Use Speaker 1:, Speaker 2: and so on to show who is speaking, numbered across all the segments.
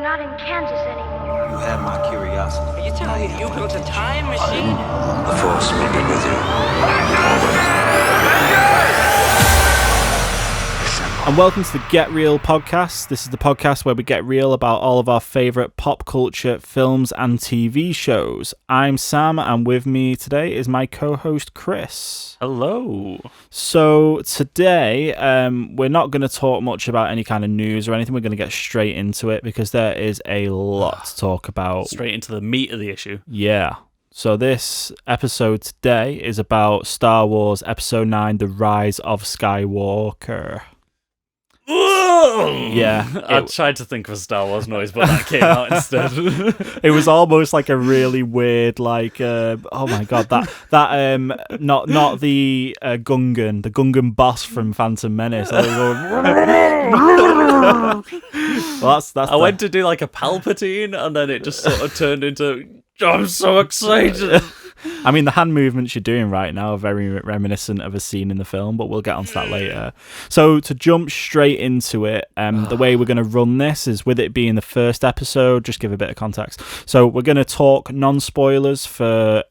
Speaker 1: not in Kansas anymore.
Speaker 2: You have my curiosity.
Speaker 3: Are you telling me you built a time machine?
Speaker 2: The Force will be with you.
Speaker 4: And welcome to the Get Real podcast. This is the podcast where we get real about all of our favourite pop culture films and TV shows. I'm Sam, and with me today is my co-host Chris.
Speaker 5: Hello.
Speaker 4: So today, we're not going to talk much about any kind of news or anything. We're going to get straight into it because there is a lot to talk about.
Speaker 5: Straight into the meat of the issue.
Speaker 4: Yeah. So this episode today is about Star Wars Episode 9, The Rise of Skywalker. Yeah,
Speaker 5: I tried to think of a Star Wars noise, but that came out instead.
Speaker 4: It was almost like a really weird, like, oh my god, that not the Gungan, the Gungan boss from Phantom Menace. Well, that's.
Speaker 5: I went to do like a Palpatine, and then it just sort of turned into, I'm so excited.
Speaker 4: I mean, the hand movements you're doing right now are very reminiscent of a scene in the film, but we'll get onto that later. So to jump straight into it, the way we're going to run this is with it being the first episode, just give a bit of context. So we're going to talk non-spoilers for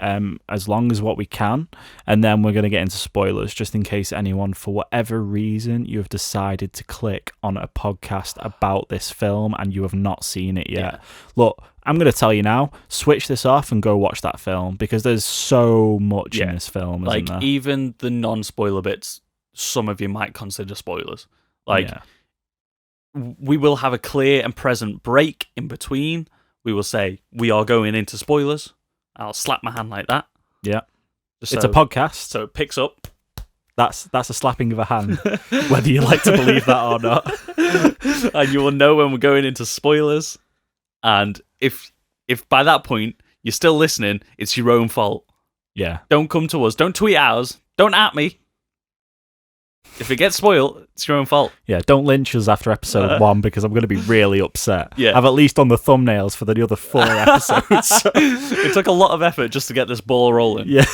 Speaker 4: as long as what we can, and then we're going to get into spoilers, just in case anyone, for whatever reason, you have decided to click on a podcast about this film and you have not seen it yet. Yeah. Look, I'm going to tell you now, switch this off and go watch that film, because there's so much in this film, isn't there?
Speaker 5: Even the non-spoiler bits, some of you might consider spoilers. We will have a clear and present break in between. We will say, we are going into spoilers. I'll slap my hand like that.
Speaker 4: Yeah. It's a podcast.
Speaker 5: So it picks up.
Speaker 4: That's a slapping of a hand, whether you like to believe that or not.
Speaker 5: And you will know when we're going into spoilers. And if by that point you're still listening, it's your own fault.
Speaker 4: Yeah.
Speaker 5: Don't come to us. Don't tweet at us. Don't at me. If it gets spoiled, it's your own fault.
Speaker 4: Yeah, don't lynch us after episode 1, because I'm going to be really upset.
Speaker 5: Yeah.
Speaker 4: I've at least done the thumbnails for the other 4 episodes.
Speaker 5: It took a lot of effort just to get this ball rolling.
Speaker 4: Yeah.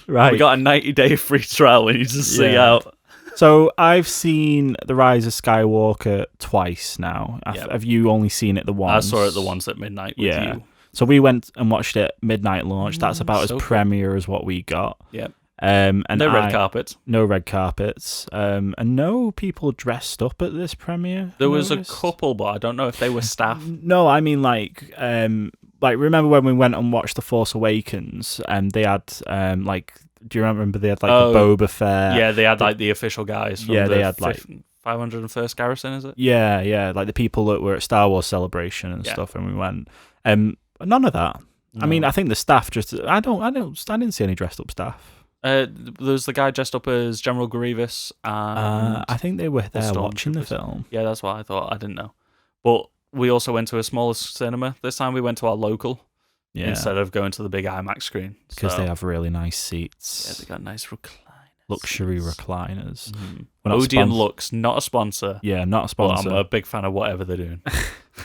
Speaker 4: Right.
Speaker 5: We got a 90-day free trial we need to see out.
Speaker 4: So I've seen The Rise of Skywalker twice now. Have you only seen it the once?
Speaker 5: I saw it the once at midnight with you.
Speaker 4: So we went and watched it midnight launch. That's about as premiere as what we got.
Speaker 5: Yeah.
Speaker 4: And
Speaker 5: no red carpets.
Speaker 4: No red carpets. And no people dressed up at this premiere.
Speaker 5: There was a couple, but I don't know if they were staff.
Speaker 4: No, I mean like remember when we went and watched The Force Awakens, and they had do you remember they had like the Boba Fett?
Speaker 5: Yeah, they had like the official guys from
Speaker 4: they had like
Speaker 5: 501st Garrison, is it?
Speaker 4: Yeah, like the people that were at Star Wars Celebration and stuff, and we went. None of that. No. I mean, I think the staff just I didn't see any dressed up staff.
Speaker 5: There's the guy dressed up as General Grievous, and
Speaker 4: I think they were there watching the film.
Speaker 5: Yeah, that's what I thought. I didn't know, but we also went to a smaller cinema. This time we went to our local. Yeah. Instead of going to the big IMAX screen.
Speaker 4: Because they have really nice seats.
Speaker 5: Yeah, they got nice recliners.
Speaker 4: Luxury recliners.
Speaker 5: Mm-hmm. Odeon Lux, not a sponsor.
Speaker 4: Yeah, not a sponsor.
Speaker 5: But I'm a big fan of whatever they're doing.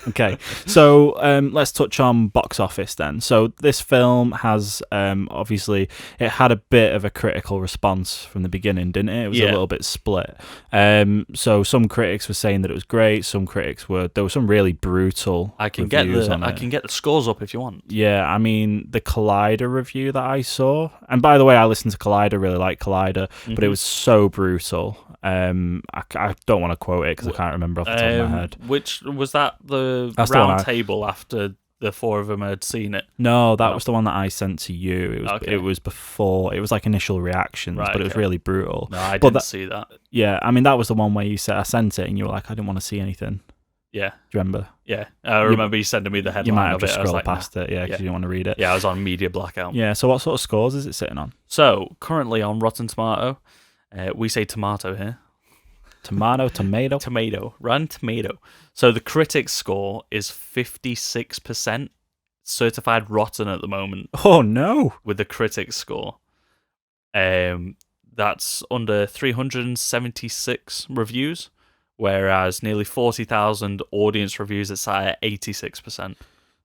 Speaker 4: Okay, so let's touch on box office then. So this film has, obviously, it had a bit of a critical response from the beginning, didn't it? It was a little bit split. So some critics were saying that it was great. Some critics there were some really brutal reviews on it.
Speaker 5: I can get the scores up if you want.
Speaker 4: Yeah, I mean, the Collider review that I saw, and by the way, I listened to Collider, really like Collider, but it was so brutal. I don't want to quote it because I can't remember off the top of my head.
Speaker 5: Which was that That's round table after the 4 of them had seen it?
Speaker 4: No, that was the one that I sent to you. It was before. It was like initial reactions, but it was really brutal.
Speaker 5: No, I didn't see that.
Speaker 4: Yeah, I mean, that was the one where you said I sent it and you were like, I didn't want to see anything.
Speaker 5: Yeah.
Speaker 4: Do you remember?
Speaker 5: Yeah. I remember you sending me the headline.
Speaker 4: You might have just
Speaker 5: scrolled
Speaker 4: scrolled past it, because you didn't want to read it.
Speaker 5: Yeah, I was on media blackout.
Speaker 4: Yeah, so what sort of scores is it sitting on?
Speaker 5: So, currently on Rotten Tomato, we say tomato here.
Speaker 4: Tomato.
Speaker 5: Rotten Tomato. So the critics score is 56%. Certified rotten at the moment.
Speaker 4: Oh no!
Speaker 5: With the critics score. That's under 376 reviews, whereas nearly 40,000 audience reviews, it's at 86%.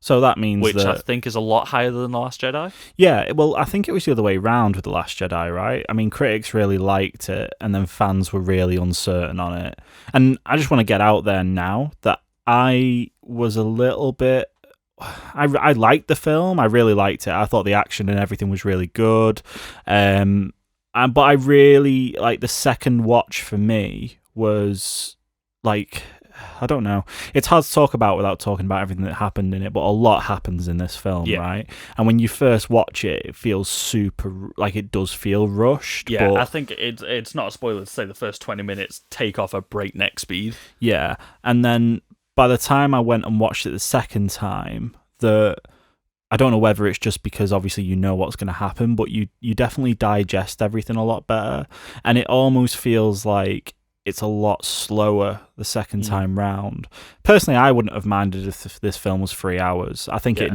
Speaker 4: So that means
Speaker 5: Which I think is a lot higher than The Last Jedi.
Speaker 4: Yeah, well, I think it was the other way around with The Last Jedi, right? I mean, critics really liked it, and then fans were really uncertain on it. And I just want to get out there now that I was a little bit. I liked the film. I really liked it. I thought the action and everything was really good. But I really like the second watch for me was like, I don't know. It's hard to talk about without talking about everything that happened in it, but a lot happens in this film, right? And when you first watch it, it feels super, like it does feel rushed.
Speaker 5: Yeah,
Speaker 4: but,
Speaker 5: I think it's not a spoiler to say the first 20 minutes take off at breakneck speed.
Speaker 4: Yeah, and then by the time I went and watched it the second time, I don't know whether it's just because obviously you know what's going to happen, but you definitely digest everything a lot better, and it almost feels like it's a lot slower the second time round. Personally, I wouldn't have minded if this film was 3 hours. I think it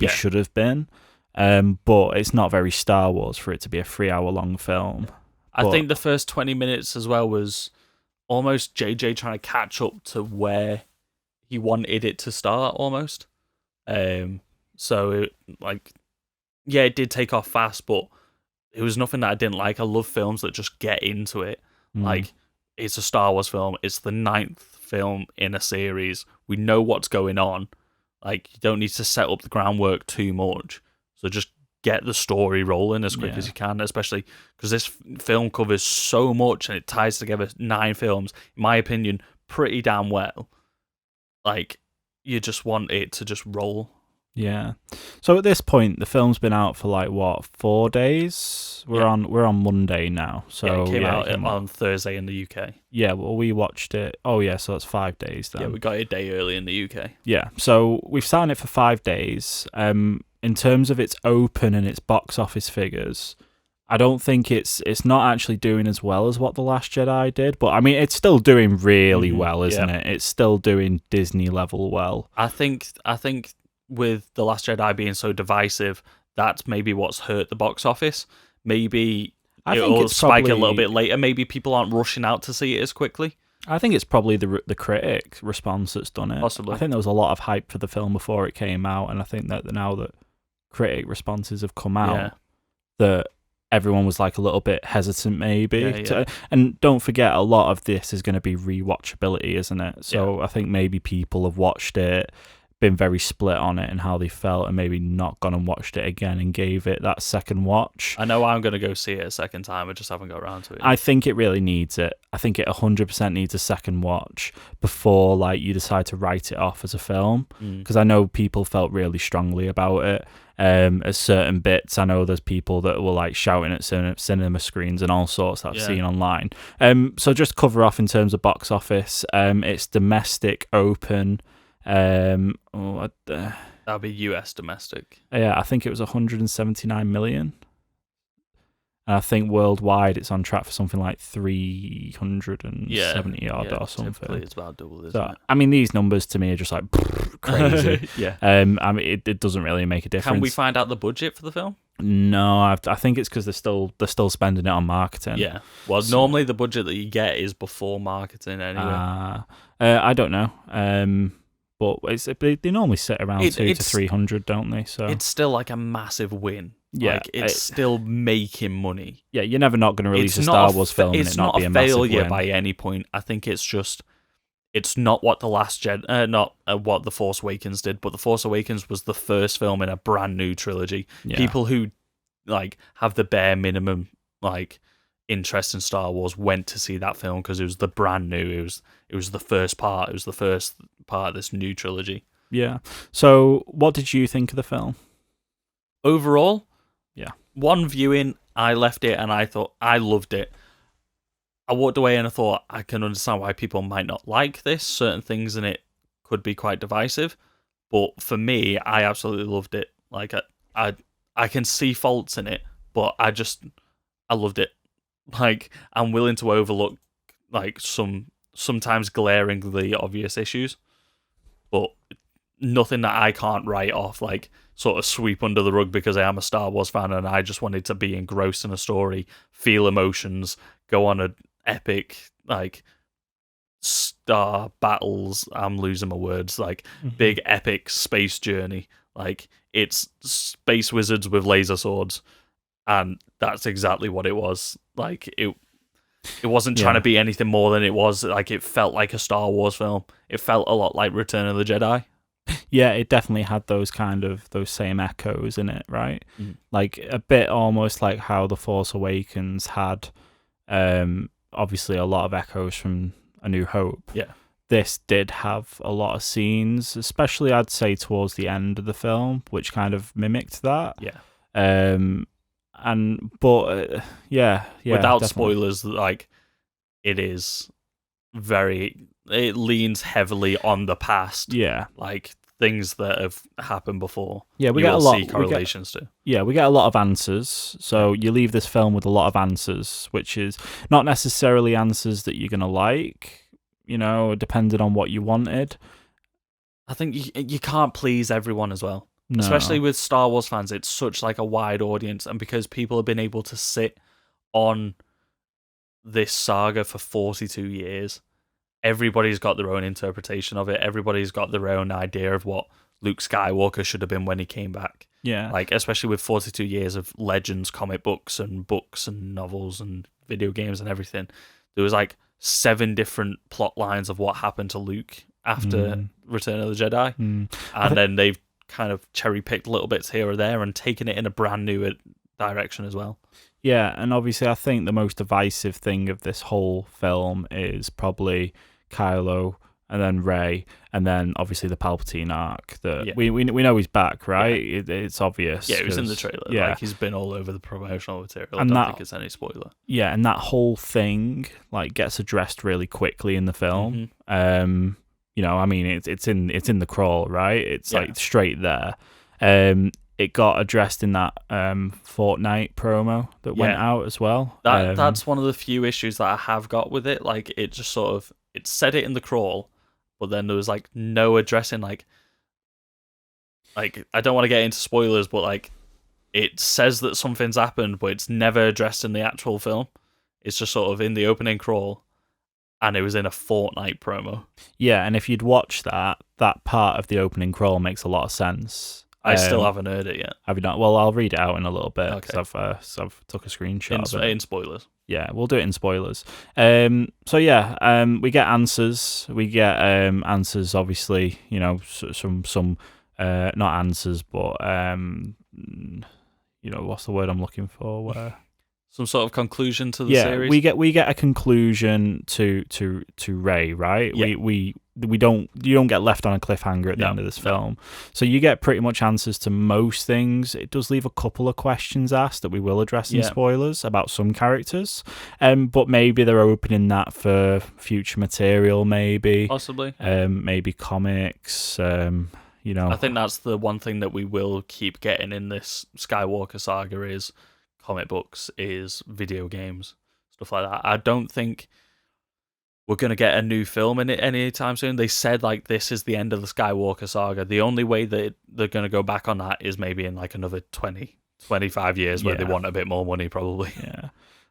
Speaker 4: should have been, but it's not very Star Wars for it to be a 3 hour long film.
Speaker 5: I think the first 20 minutes as well was almost JJ trying to catch up to where he wanted it to start almost. So it did take off fast, but it was nothing that I didn't like. I love films that just get into it. Like, it's a Star Wars film. It's the 9th film in a series. We know what's going on. Like, you don't need to set up the groundwork too much. So just get the story rolling as quick as you can, especially because this film covers so much and it ties together 9 films, in my opinion, pretty damn well. Like, you just want it to just roll.
Speaker 4: Yeah. So at this point, the film's been out for like what, 4 days? We're on Monday now. So
Speaker 5: it came out on Thursday in the UK.
Speaker 4: Yeah, well, we watched it. Oh yeah, so that's 5 days then.
Speaker 5: Yeah, we got it a day early in the UK.
Speaker 4: Yeah. So we've sat on it for 5 days. In terms of its open and its box office figures, I don't think it's not actually doing as well as what The Last Jedi did, but I mean it's still doing really well, isn't it? It's still doing Disney level well.
Speaker 5: I think with The Last Jedi being so divisive, that's maybe what's hurt the box office. Maybe it'll spike a little bit later. Maybe people aren't rushing out to see it as quickly.
Speaker 4: I think it's probably the critic response that's done it.
Speaker 5: Possibly.
Speaker 4: I think there was a lot of hype for the film before it came out, and I think that now that critic responses have come out, that everyone was like a little bit hesitant maybe. And don't forget, a lot of this is going to be rewatchability, isn't it? So I think maybe people have watched it, been very split on it and how they felt, and maybe not gone and watched it again and gave it that second watch.
Speaker 5: I know I'm going to go see it a second time. I just haven't got around to it.
Speaker 4: I think it really needs it. I think it 100% needs a second watch before like you decide to write it off as a film, because I know people felt really strongly about it. At certain bits, I know there's people that were like shouting at cinema screens and all sorts that I've seen online. So just cover off in terms of box office. It's domestic open.
Speaker 5: That'll be US domestic.
Speaker 4: Yeah, I think it was 179 million. And I think worldwide it's on track for something like 370 odd or something.
Speaker 5: Typically it's about double, isn't it?
Speaker 4: I mean, these numbers to me are just like crazy. I mean, it doesn't really make a difference.
Speaker 5: Can we find out the budget for the film?
Speaker 4: No, I think it's because they're still spending it on marketing.
Speaker 5: Yeah. Well, normally the budget that you get is before marketing anyway.
Speaker 4: I don't know. But they normally sit around 200 to 300, don't they? So
Speaker 5: it's still like a massive win.
Speaker 4: Yeah,
Speaker 5: like, it's still making money.
Speaker 4: Yeah, you're never not going to release a Star Wars film and it not be a massive win. It's not a failure
Speaker 5: by any point. I think it's just it's not what The Last Jedi, not what The Force Awakens did, but The Force Awakens was the first film in a brand new trilogy. Yeah. People who like have the bare minimum like interest in Star Wars went to see that film because it was the brand new. It was the first part. It was the first part of this new trilogy.
Speaker 4: Yeah. So, what did you think of the film
Speaker 5: overall?
Speaker 4: Yeah.
Speaker 5: One viewing, I left it and I thought I loved it. I walked away and I thought I can understand why people might not like this. Certain things in it could be quite divisive, but for me, I absolutely loved it. Like I can see faults in it, but I loved it. Like, I'm willing to overlook like sometimes glaringly obvious issues, but nothing that I can't write off, like sort of sweep under the rug because I am a Star Wars fan and I just wanted to be engrossed in a story, feel emotions, go on an epic like star battles. I'm losing my words. Like big epic space journey. Like it's space wizards with laser swords. And that's exactly what it was. Like It wasn't trying to be anything more than it was. Like, it felt like a Star Wars film. It felt a lot like Return of the Jedi.
Speaker 4: Yeah, it definitely had those same echoes in it, right? Like a bit almost like how The Force Awakens had obviously a lot of echoes from A New Hope.
Speaker 5: Yeah.
Speaker 4: This did have a lot of scenes, especially I'd say towards the end of the film, which kind of mimicked that.
Speaker 5: Yeah.
Speaker 4: Without
Speaker 5: definitely. Spoilers, like, it leans heavily on the past.
Speaker 4: Yeah.
Speaker 5: Like, things that have happened before.
Speaker 4: Yeah, we
Speaker 5: you
Speaker 4: get a
Speaker 5: will
Speaker 4: lot.
Speaker 5: see correlations to.
Speaker 4: Yeah, we get a lot of answers. So you leave this film with a lot of answers, which is not necessarily answers that you're gonna like. Depending on what you wanted.
Speaker 5: I think you can't please everyone as well.
Speaker 4: No.
Speaker 5: Especially with Star Wars fans, it's such like a wide audience, and because people have been able to sit on this saga for 42 years, everybody's got their own interpretation of it. Everybody's got their own idea of what Luke Skywalker should have been when he came back.
Speaker 4: Yeah.
Speaker 5: Like, especially with 42 years of Legends comic books and novels and video games and everything. There was like 7 different plot lines of what happened to Luke after Return of the Jedi. And then they've kind of cherry-picked little bits here or there and taken it in a brand new direction as well.
Speaker 4: Yeah, and obviously I think the most divisive thing of this whole film is probably Kylo and then Rey and then obviously the Palpatine arc. We know he's back, right?
Speaker 5: Yeah.
Speaker 4: It's obvious.
Speaker 5: Yeah, he was in the trailer.
Speaker 4: Yeah.
Speaker 5: Like, he's been all over the promotional material.
Speaker 4: And
Speaker 5: I don't think it's any spoiler.
Speaker 4: Yeah, and that whole thing like gets addressed really quickly in the film. I mean, it's in the crawl, right? It's like straight there. It got addressed in that Fortnite promo that went out as well.
Speaker 5: That's one of the few issues that I have got with it. Like, it just sort of, it said it in the crawl, but then there was like no addressing. Like I don't want to get into spoilers, but like, it says that something's happened, but it's never addressed in the actual film. It's just sort of in the opening crawl, and it was in a Fortnite promo.
Speaker 4: Yeah, and if you'd watch that part of the opening crawl makes a lot of sense.
Speaker 5: I still haven't heard it yet.
Speaker 4: Have you not? Well, I'll read it out in a little bit because
Speaker 5: Okay.
Speaker 4: I've took a screenshot of it.
Speaker 5: In spoilers.
Speaker 4: Yeah, we'll do it in spoilers. We get answers. We get answers, obviously, some not answers, but what's the word I'm looking for? Where
Speaker 5: some sort of conclusion to the series.
Speaker 4: we get a conclusion to Rey, right?
Speaker 5: Yeah.
Speaker 4: You don't get left on a cliffhanger at the end of this film. So you get pretty much answers to most things. It does leave a couple of questions asked that we will address in spoilers about some characters. But maybe they're opening that for future material, maybe.
Speaker 5: Possibly.
Speaker 4: Maybe comics, I
Speaker 5: think that's the one thing that we will keep getting in this Skywalker saga is comic books, is video games, stuff like that. I don't think we're going to get a new film in it anytime soon. They said like this is the end of the Skywalker saga. The only way that they're going to go back on that is maybe in like another 20, 25 years where they want a bit more money probably.
Speaker 4: Yeah.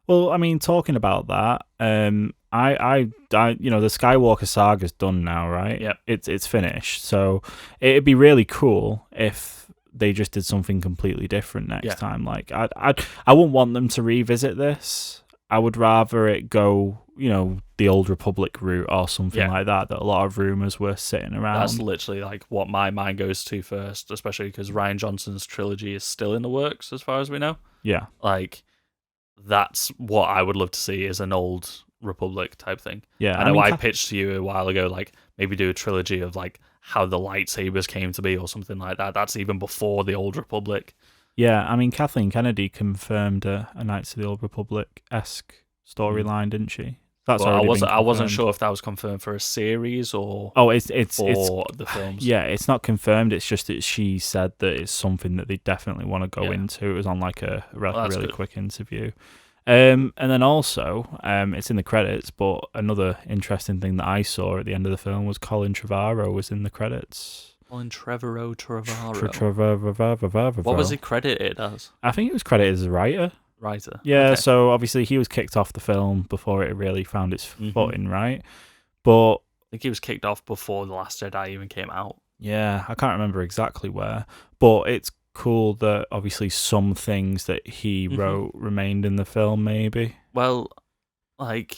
Speaker 4: Well, I mean, talking about that, the Skywalker saga's done now, right?
Speaker 5: Yeah.
Speaker 4: It's finished. So it'd be really cool if they just did something completely different next time. Like I wouldn't want them to revisit this. I would rather it go, the Old Republic route or something like that a lot of rumors were sitting around.
Speaker 5: That's literally like what my mind goes to first, especially because Rian Johnson's trilogy is still in the works as far as we know.
Speaker 4: Yeah.
Speaker 5: Like, that's what I would love to see, is an Old Republic type thing.
Speaker 4: Yeah.
Speaker 5: I know I pitched to you a while ago, like maybe do a trilogy of like how the lightsabers came to be or something like that. That's even before the Old Republic.
Speaker 4: Yeah, I mean, Kathleen Kennedy confirmed a Knights of the Old Republic-esque storyline, didn't she? That's
Speaker 5: I wasn't
Speaker 4: confirmed.
Speaker 5: sure if that was confirmed for a series or
Speaker 4: it's
Speaker 5: the films.
Speaker 4: Yeah, it's not confirmed. It's just that she said that it's something that they definitely want to go into. It was on like a really quick interview. And then also, it's in the credits, but another interesting thing that I saw at the end of the film was Colin Trevorrow was in the credits.
Speaker 5: Colin Trevorrow.
Speaker 4: Trevorrow.
Speaker 5: What was he credited as?
Speaker 4: I think he was credited as a writer.
Speaker 5: Writer.
Speaker 4: Yeah,
Speaker 5: okay.
Speaker 4: So obviously he was kicked off the film before it really found its footing, right? But
Speaker 5: I think he was kicked off before The Last Jedi even came out.
Speaker 4: Yeah, I can't remember exactly where, but it's cool that obviously some things that he wrote remained in the film, maybe.
Speaker 5: Well, Like,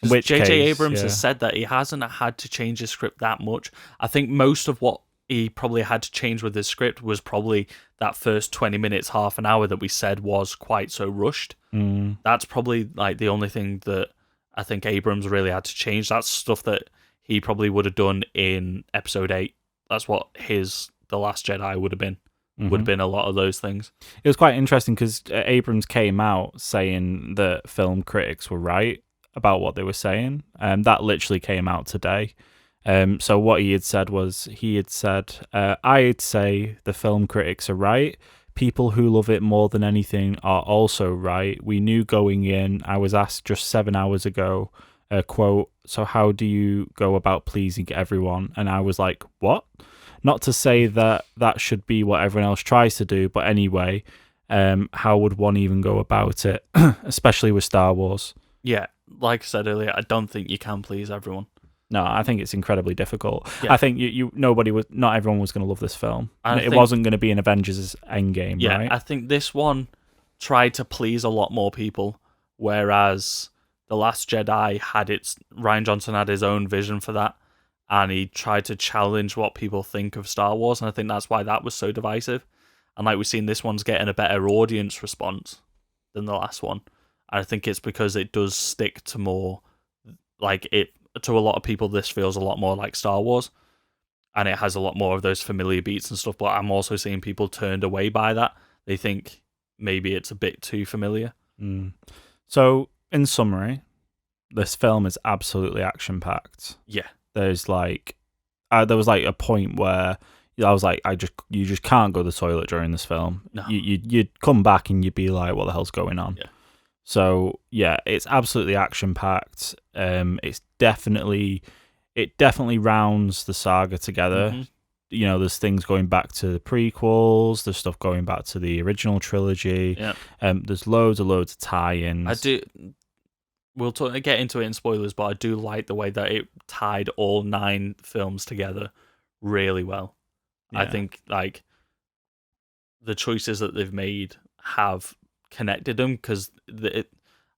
Speaker 4: In which
Speaker 5: J.J.
Speaker 4: case,
Speaker 5: Abrams
Speaker 4: yeah.
Speaker 5: has said that he hasn't had to change his script that much. I think most of what he probably had to change with his script was probably that first 20 minutes, half an hour that we said was quite so rushed. That's probably like the only thing that I think Abrams really had to change. That's stuff that he probably would have done in episode 8. That's what The Last Jedi would have been. Would have been a lot of those things.
Speaker 4: It was quite interesting because Abrams came out saying that film critics were right about what they were saying. That literally came out today. So what he had said was, I'd say the film critics are right. People who love it more than anything are also right. We knew going in. I was asked just 7 hours ago, quote, so how do you go about pleasing everyone? And I was like, what? Not to say that that should be what everyone else tries to do, but anyway, how would one even go about it, especially with Star Wars?
Speaker 5: Yeah, like I said earlier, I don't think you can please everyone.
Speaker 4: No, I think it's incredibly difficult.
Speaker 5: Yeah.
Speaker 4: I think not everyone was going to love this film. It
Speaker 5: think-
Speaker 4: wasn't going to be an Avengers Endgame,
Speaker 5: Yeah,
Speaker 4: right?
Speaker 5: I think this one tried to please a lot more people, whereas The Last Jedi Ryan Johnson had his own vision for that, and he tried to challenge what people think of Star Wars, and I think that's why that was so divisive. And like we've seen, this one's getting a better audience response than the last one. And I think it's because it does stick to more, to a lot of people, this feels a lot more like Star Wars, and it has a lot more of those familiar beats and stuff, but I'm also seeing people turned away by that. They think maybe it's a bit too familiar.
Speaker 4: So, in summary, this film is absolutely action-packed.
Speaker 5: Yeah.
Speaker 4: There was a point where I was like, you just can't go to the toilet during this film.
Speaker 5: No.
Speaker 4: You'd come back and you'd be like, what the hell's going on?
Speaker 5: Yeah.
Speaker 4: So yeah, it's absolutely action packed. It definitely rounds the saga together. You know, there's things going back to the prequels. There's stuff going back to the original trilogy.
Speaker 5: Yeah.
Speaker 4: There's loads of tie-ins.
Speaker 5: We'll get into it in spoilers, but I do like the way that it tied all 9 films together really well.
Speaker 4: Yeah.
Speaker 5: I think like the choices that they've made have connected them, because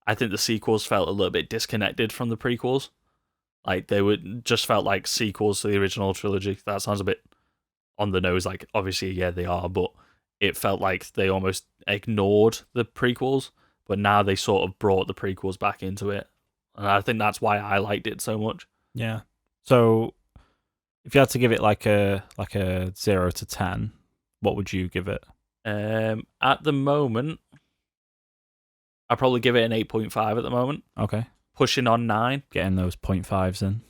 Speaker 5: I think the sequels felt a little bit disconnected from the prequels. Like they just felt like sequels to the original trilogy. That sounds a bit on the nose. Like obviously, yeah, they are, but it felt like they almost ignored the prequels. But now they sort of brought the prequels back into it, and I think that's why I liked it so much.
Speaker 4: Yeah. So, if you had to give it like a 0 to 10, what would you give it?
Speaker 5: At the moment, I'd probably give it an 8.5 at the moment.
Speaker 4: Okay.
Speaker 5: Pushing on 9.
Speaker 4: Getting those 0.5s in.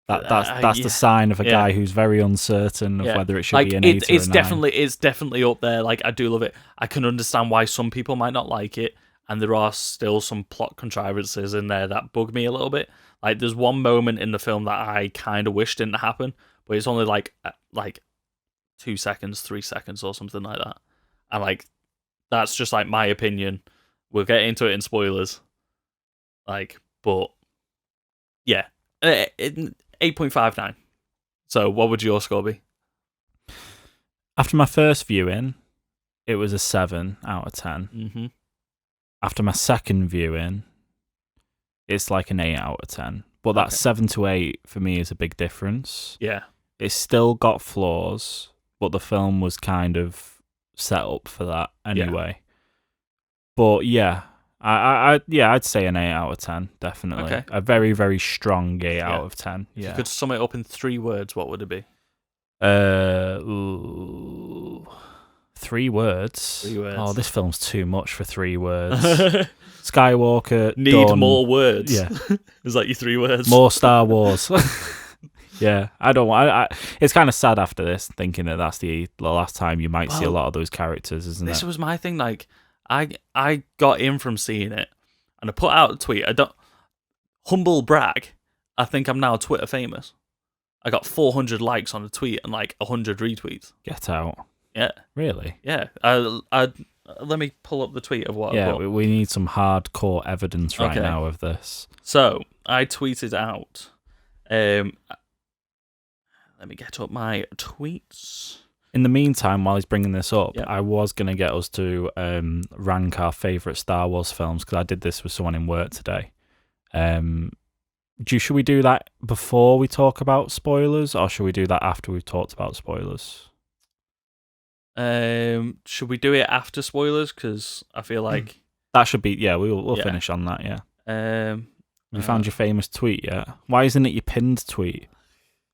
Speaker 4: That's
Speaker 5: Yeah.
Speaker 4: the sign of a guy who's very uncertain of whether it should be an 8 or a 9.
Speaker 5: It's definitely up there. Like I do love it. I can understand why some people might not like it, and there are still some plot contrivances in there that bug me a little bit. Like there's one moment in the film that I kind of wish didn't happen, but it's only like 2 seconds, 3 seconds, or something like that. And like that's just like my opinion. We'll get into it in spoilers. But yeah, 8.59. So what would your score be?
Speaker 4: After my first viewing, it was a 7 out of 10.
Speaker 5: Mm-hmm.
Speaker 4: After my second viewing, it's like an 8 out of 10. But that 7 to 8 for me is a big difference.
Speaker 5: Yeah.
Speaker 4: It's still got flaws, but the film was kind of set up for that anyway. But yeah, I'd say an 8 out of 10, definitely.
Speaker 5: Okay.
Speaker 4: A very, very strong 8 out of 10.
Speaker 5: If
Speaker 4: Yeah.
Speaker 5: you could sum it up in 3 words, what would it be?
Speaker 4: 3 words.
Speaker 5: 3 words.
Speaker 4: Oh, this film's too much for 3 words. Skywalker.
Speaker 5: Need
Speaker 4: done.
Speaker 5: more words.
Speaker 4: Yeah.
Speaker 5: Is that your 3 words?
Speaker 4: More Star Wars. Yeah, I don't want. It's kind of sad after this, thinking that that's the last time you might see a lot of those characters, isn't it?
Speaker 5: This was my thing. Like, I got in from seeing it, and I put out a tweet. Humble brag. I think I'm now Twitter famous. I got 400 likes on a tweet and like 100 retweets.
Speaker 4: Get out.
Speaker 5: Yeah.
Speaker 4: Really?
Speaker 5: Yeah. Let me pull up the tweet of what.
Speaker 4: Yeah,
Speaker 5: I put.
Speaker 4: we need some hardcore evidence right now of this.
Speaker 5: So I tweeted out. Let me get up my tweets.
Speaker 4: In the meantime, while he's bringing this up, I was going to get us to rank our favourite Star Wars films, because I did this with someone in work today. Should we do that before we talk about spoilers, or should we do that after we've talked about spoilers?
Speaker 5: Should we do it after spoilers? Because I feel like
Speaker 4: that should be. Yeah, we'll finish on that. Yeah. Have you found your famous tweet yet? Why isn't it your pinned tweet?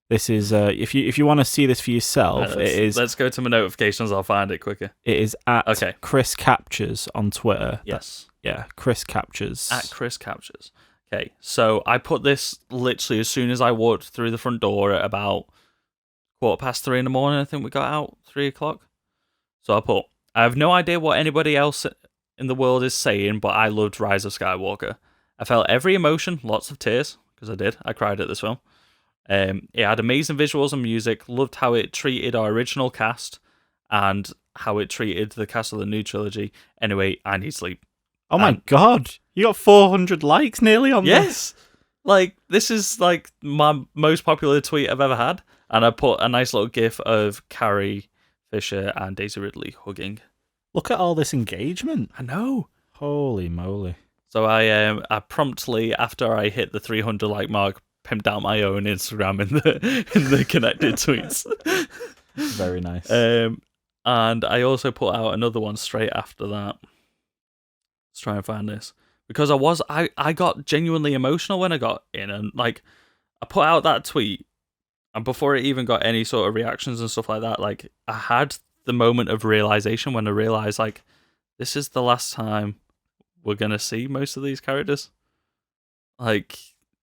Speaker 4: This is if you want to see this for yourself, it is.
Speaker 5: Let's go to my notifications. I'll find it quicker.
Speaker 4: It is at Chris Captures on Twitter.
Speaker 5: Yes.
Speaker 4: Chris Captures.
Speaker 5: At Chris Captures. Okay, so I put this literally as soon as I walked through the front door at about 3:15 in the morning. I think we got out 3:00. So I have no idea what anybody else in the world is saying, but I loved Rise of Skywalker. I felt every emotion, lots of tears, because I did. I cried at this film. It had amazing visuals and music, loved how it treated our original cast, and how it treated the cast of the new trilogy. Anyway, I need sleep.
Speaker 4: Oh my god, you got 400 likes nearly on this?
Speaker 5: Like, this is like my most popular tweet I've ever had, and I put a nice little gif of Carrie Fisher and Daisy Ridley hugging.
Speaker 4: Look at all this engagement.
Speaker 5: I know.
Speaker 4: Holy moly.
Speaker 5: So I promptly, after I hit the 300 like mark, pimped out my own Instagram in the connected tweets.
Speaker 4: Very nice.
Speaker 5: And I also put out another one straight after that. Let's try and find this. Because I got genuinely emotional when I got in, and like I put out that tweet, and before it even got any sort of reactions and stuff like that, like I had the moment of realization when I realized like this is the last time we're gonna see most of these characters. Like,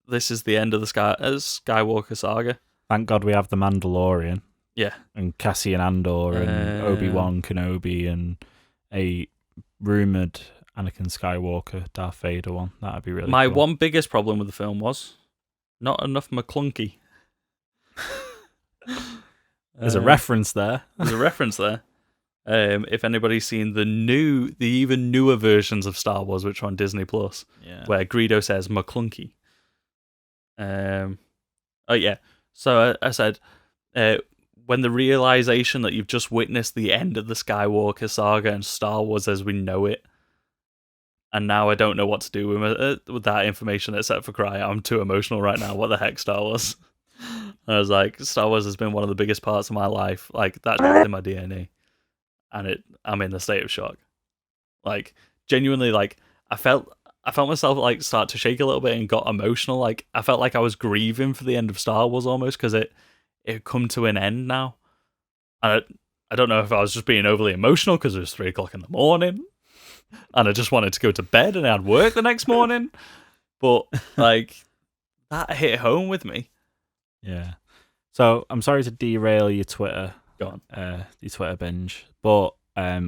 Speaker 5: this is the end of the Skywalker saga.
Speaker 4: Thank God we have the Mandalorian.
Speaker 5: Yeah.
Speaker 4: And Cassian Andor and Obi-Wan Kenobi and a rumoured Anakin Skywalker, Darth Vader one. That'd be really
Speaker 5: My
Speaker 4: cool.
Speaker 5: one biggest problem with the film was not enough McClunky.
Speaker 4: There's a reference there.
Speaker 5: There's a reference there. If anybody's seen the even newer versions of Star Wars, which are on Disney Plus, where Greedo says McClunky. Oh yeah. So I said, when the realization that you've just witnessed the end of the Skywalker saga and Star Wars as we know it, and now I don't know what to do with that information except for cry. I'm too emotional right now. What the heck, Star Wars? I was like, Star Wars has been one of the biggest parts of my life. Like, that's in my DNA. And I'm in a state of shock. Like, genuinely, like, I felt myself, like, start to shake a little bit and got emotional. Like, I felt like I was grieving for the end of Star Wars almost, because it had come to an end now. And I don't know if I was just being overly emotional because it was 3:00 in the morning. And I just wanted to go to bed and I had work the next morning. But, like, that hit home with me.
Speaker 4: Yeah. So, I'm sorry to derail your Twitter.
Speaker 5: Go on.
Speaker 4: Your Twitter binge. But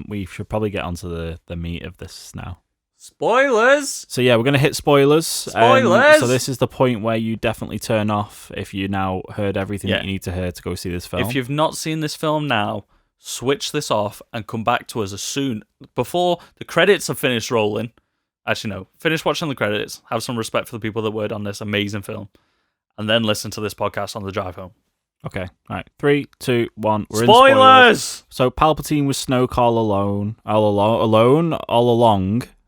Speaker 4: we should probably get onto the meat of this now.
Speaker 5: Spoilers!
Speaker 4: So, yeah, we're going to hit spoilers.
Speaker 5: Spoilers!
Speaker 4: So, this is the point where you definitely turn off if you now heard everything that you need to hear to go see this film.
Speaker 5: If you've not seen this film now, switch this off and come back to us as soon before the credits have finished rolling. Actually, no. Finish watching the credits. Have some respect for the people that worked on this amazing film. And then listen to this podcast on the drive home.
Speaker 4: Okay. All right. 3, 2, 1. We're
Speaker 5: Spoilers!
Speaker 4: in spoilers. So Palpatine was Snoke all along.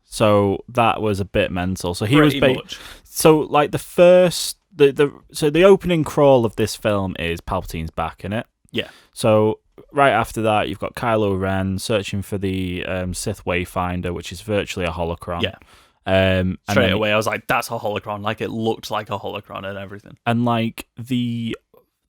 Speaker 4: So that was a bit mental. So he
Speaker 5: Pretty
Speaker 4: was
Speaker 5: much.
Speaker 4: So like the first the opening crawl of this film is Palpatine's back in it.
Speaker 5: Yeah.
Speaker 4: So right after that, you've got Kylo Ren searching for the Sith Wayfinder, which is virtually a holocron.
Speaker 5: Yeah.
Speaker 4: And
Speaker 5: Straight away, I was like, "That's a holocron." Like, it looked like a holocron and everything.
Speaker 4: And like the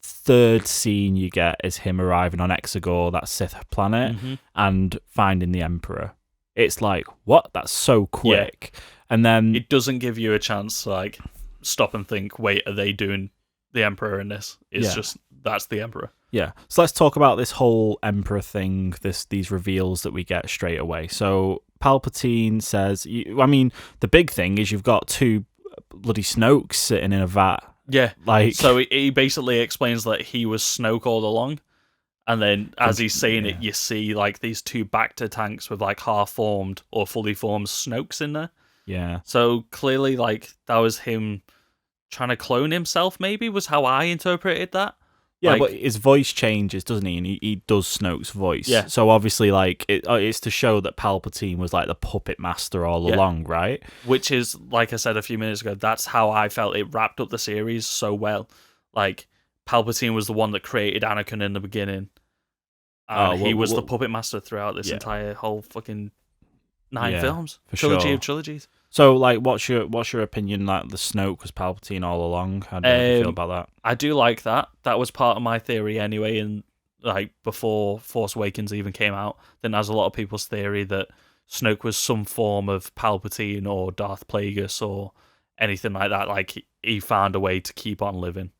Speaker 4: third scene you get is him arriving on Exegor, that Sith planet, and finding the Emperor. It's like, what? That's so quick. Yeah. And then
Speaker 5: it doesn't give you a chance to like stop and think, wait, are they doing the Emperor in this? It's just, that's the Emperor.
Speaker 4: Yeah. So let's talk about this whole Emperor thing, these reveals that we get straight away. So Palpatine says, the big thing is you've got two bloody Snokes sitting in a vat.
Speaker 5: Yeah.
Speaker 4: Like,
Speaker 5: so he basically explains that he was Snoke all along. And then as he's saying it, you see like these two Bacta tanks with like half-formed or fully formed Snokes in there.
Speaker 4: Yeah.
Speaker 5: So clearly like that was him trying to clone himself, maybe, was how I interpreted that.
Speaker 4: Yeah,
Speaker 5: Like,
Speaker 4: but his voice changes, doesn't he? And he does Snoke's voice.
Speaker 5: Yeah.
Speaker 4: So obviously, like, it's to show that Palpatine was like the puppet master all
Speaker 5: Yeah.
Speaker 4: along, right?
Speaker 5: which is, like I said a few minutes ago, that's how I felt it wrapped up the series so well. Like, Palpatine was the one that created Anakin in the beginning. And he was the puppet master throughout this entire whole fucking 9 films.
Speaker 4: For
Speaker 5: Trilogy
Speaker 4: sure.
Speaker 5: of trilogies.
Speaker 4: So, like, what's your opinion? Like, the Snoke was Palpatine all along. How do you feel about that?
Speaker 5: I do like that. That was part of my theory anyway, and like before Force Awakens even came out. Then there's a lot of people's theory that Snoke was some form of Palpatine or Darth Plagueis or anything like that. Like, he found a way to keep on living.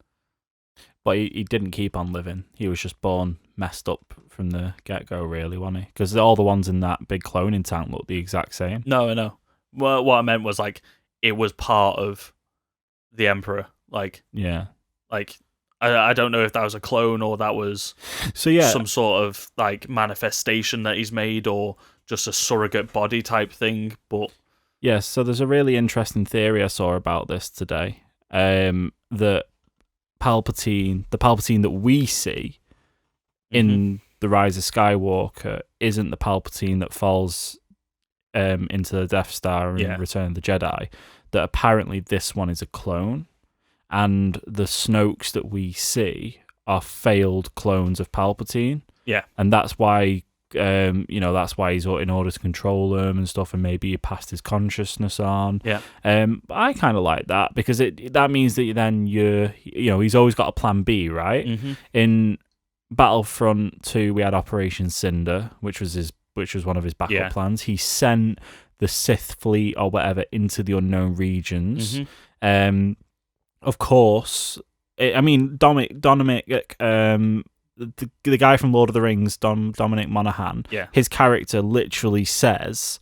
Speaker 4: But he didn't keep on living. He was just born messed up from the get-go, really, wasn't he? Because all the ones in that big cloning tank look the exact same.
Speaker 5: No, I know. Well, what I meant was, like, it was part of the Emperor. Like,
Speaker 4: Yeah.
Speaker 5: like I don't know if that was a clone or that was some sort of, like, manifestation that he's made or just a surrogate body type thing. But
Speaker 4: yes, so there's a really interesting theory I saw about this today. That Palpatine, the Palpatine that we see in the Rise of Skywalker, isn't the Palpatine that falls into the Death Star in Return of the Jedi. That apparently this one is a clone, and the Snokes that we see are failed clones of Palpatine.
Speaker 5: Yeah,
Speaker 4: and that's why. That's why he's in order to control them and stuff, and maybe he passed his consciousness on.
Speaker 5: Yeah.
Speaker 4: But I kind of like that because that means that then he's always got a plan B, right?
Speaker 5: Mm-hmm.
Speaker 4: In Battlefront 2, we had Operation Cinder, which was one of his backup plans. He sent the Sith fleet or whatever into the unknown regions.
Speaker 5: Mm-hmm.
Speaker 4: Of course, Dominic. The guy from Lord of the Rings, Dominic Monaghan, his character literally says,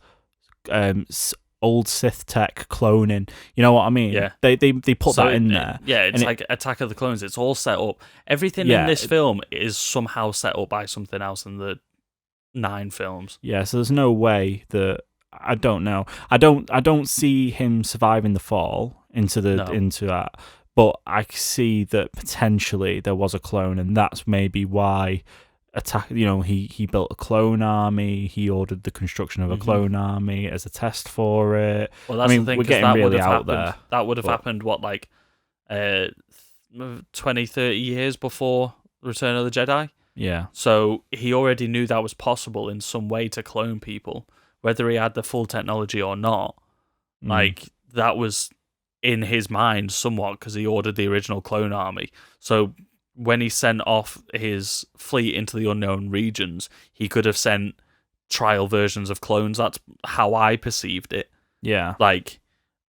Speaker 4: "Old Sith tech cloning." You know what I mean?
Speaker 5: Yeah.
Speaker 4: They put that in there.
Speaker 5: Yeah, it's like Attack of the Clones. It's all set up. Everything in this film is somehow set up by something else in the 9 films.
Speaker 4: Yeah, so there's no way that I don't know. I don't see him surviving the fall into that. But I see that potentially there was a clone, and that's maybe why he built a clone army. He ordered the construction of a clone army as a test for it.
Speaker 5: Well, that's the thing,
Speaker 4: we're getting really out there.
Speaker 5: That would have happened, 20, 30 years before Return of the Jedi?
Speaker 4: Yeah.
Speaker 5: So he already knew that was possible in some way to clone people, whether he had the full technology or not. Like, that was in his mind somewhat because he ordered the original clone army. So when he sent off his fleet into the unknown regions, he could have sent trial versions of clones. That's how I perceived it.
Speaker 4: Yeah.
Speaker 5: Like,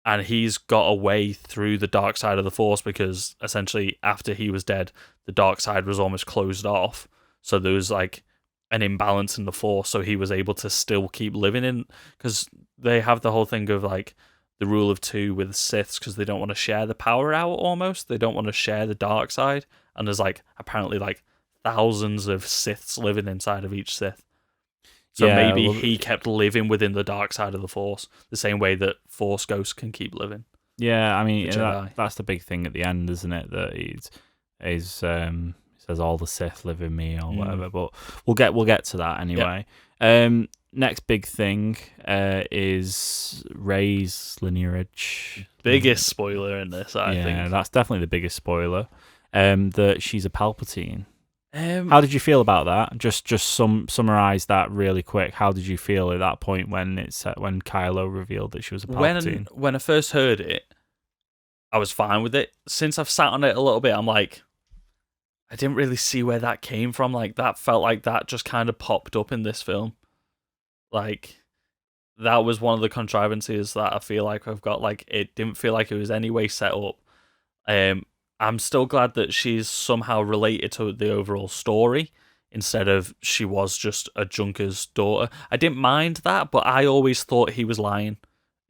Speaker 5: and he's got a way through the dark side of the Force because essentially after he was dead, the dark side was almost closed off. So there was like an imbalance in the Force. So he was able to still keep living in, because they have the whole thing of like the rule of 2 with Siths because they don't want to share the power out almost. They don't want to share the dark side. And there's like apparently like thousands of Siths living inside of each Sith. So maybe he kept living within the dark side of the Force, the same way that Force ghosts can keep living.
Speaker 4: Yeah, I mean that's the big thing at the end, isn't it? That he says all the Sith live in me or whatever. But we'll get to that anyway. Yep. Next big thing is Rey's lineage.
Speaker 5: Biggest spoiler in this, I think.
Speaker 4: Yeah, that's definitely the biggest spoiler. That she's a Palpatine. How did you feel about that? Just summarize that really quick. How did you feel at that point when Kylo revealed that she was a Palpatine?
Speaker 5: When I first heard it, I was fine with it. Since I've sat on it a little bit, I'm like, I didn't really see where that came from. Like, that felt like that just kind of popped up in this film. Like, that was one of the contrivances that I feel like I've got. Like, it didn't feel like it was any way set up. I'm still glad that she's somehow related to the overall story instead of she was just a Junker's daughter. I didn't mind that, but I always thought he was lying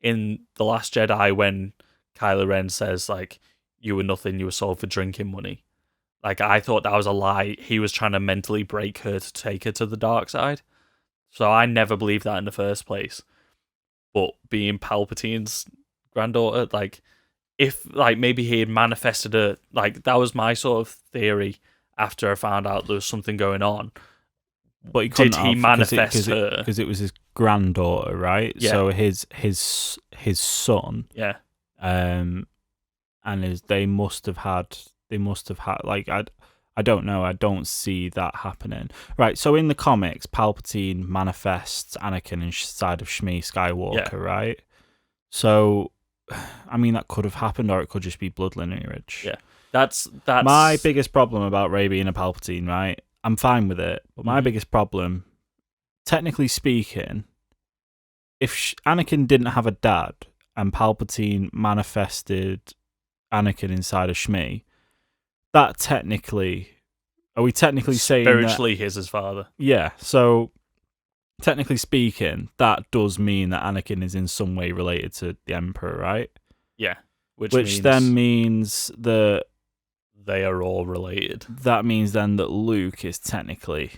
Speaker 5: in The Last Jedi when Kylo Ren says, like, you were nothing, you were sold for drinking money. Like, I thought that was a lie. He was trying to mentally break her to take her to the dark side. So I never believed that in the first place. But being Palpatine's granddaughter, like, if, like, maybe he had manifested her, like, that was my sort of theory after I found out there was something going on.
Speaker 4: But he couldn't
Speaker 5: Did he
Speaker 4: have,
Speaker 5: manifest her?
Speaker 4: Because it was his granddaughter, right?
Speaker 5: Yeah.
Speaker 4: So his son,
Speaker 5: Yeah.
Speaker 4: and they must have had like I don't know. I don't see that happening. Right. So in the comics, Palpatine manifests Anakin inside of Shmi Skywalker, right? So, I mean, that could have happened, or it could just be blood lineage.
Speaker 5: Yeah. That's
Speaker 4: my biggest problem about Rey being a Palpatine, right? I'm fine with it, but my biggest problem, technically speaking, if Anakin didn't have a dad and Palpatine manifested Anakin inside of Shmi, that technically, are we technically saying
Speaker 5: spiritually his father?
Speaker 4: Yeah, so technically speaking, that does mean that Anakin is in some way related to the Emperor, right?
Speaker 5: Yeah,
Speaker 4: which then means that
Speaker 5: they are all related.
Speaker 4: That means then that Luke is technically,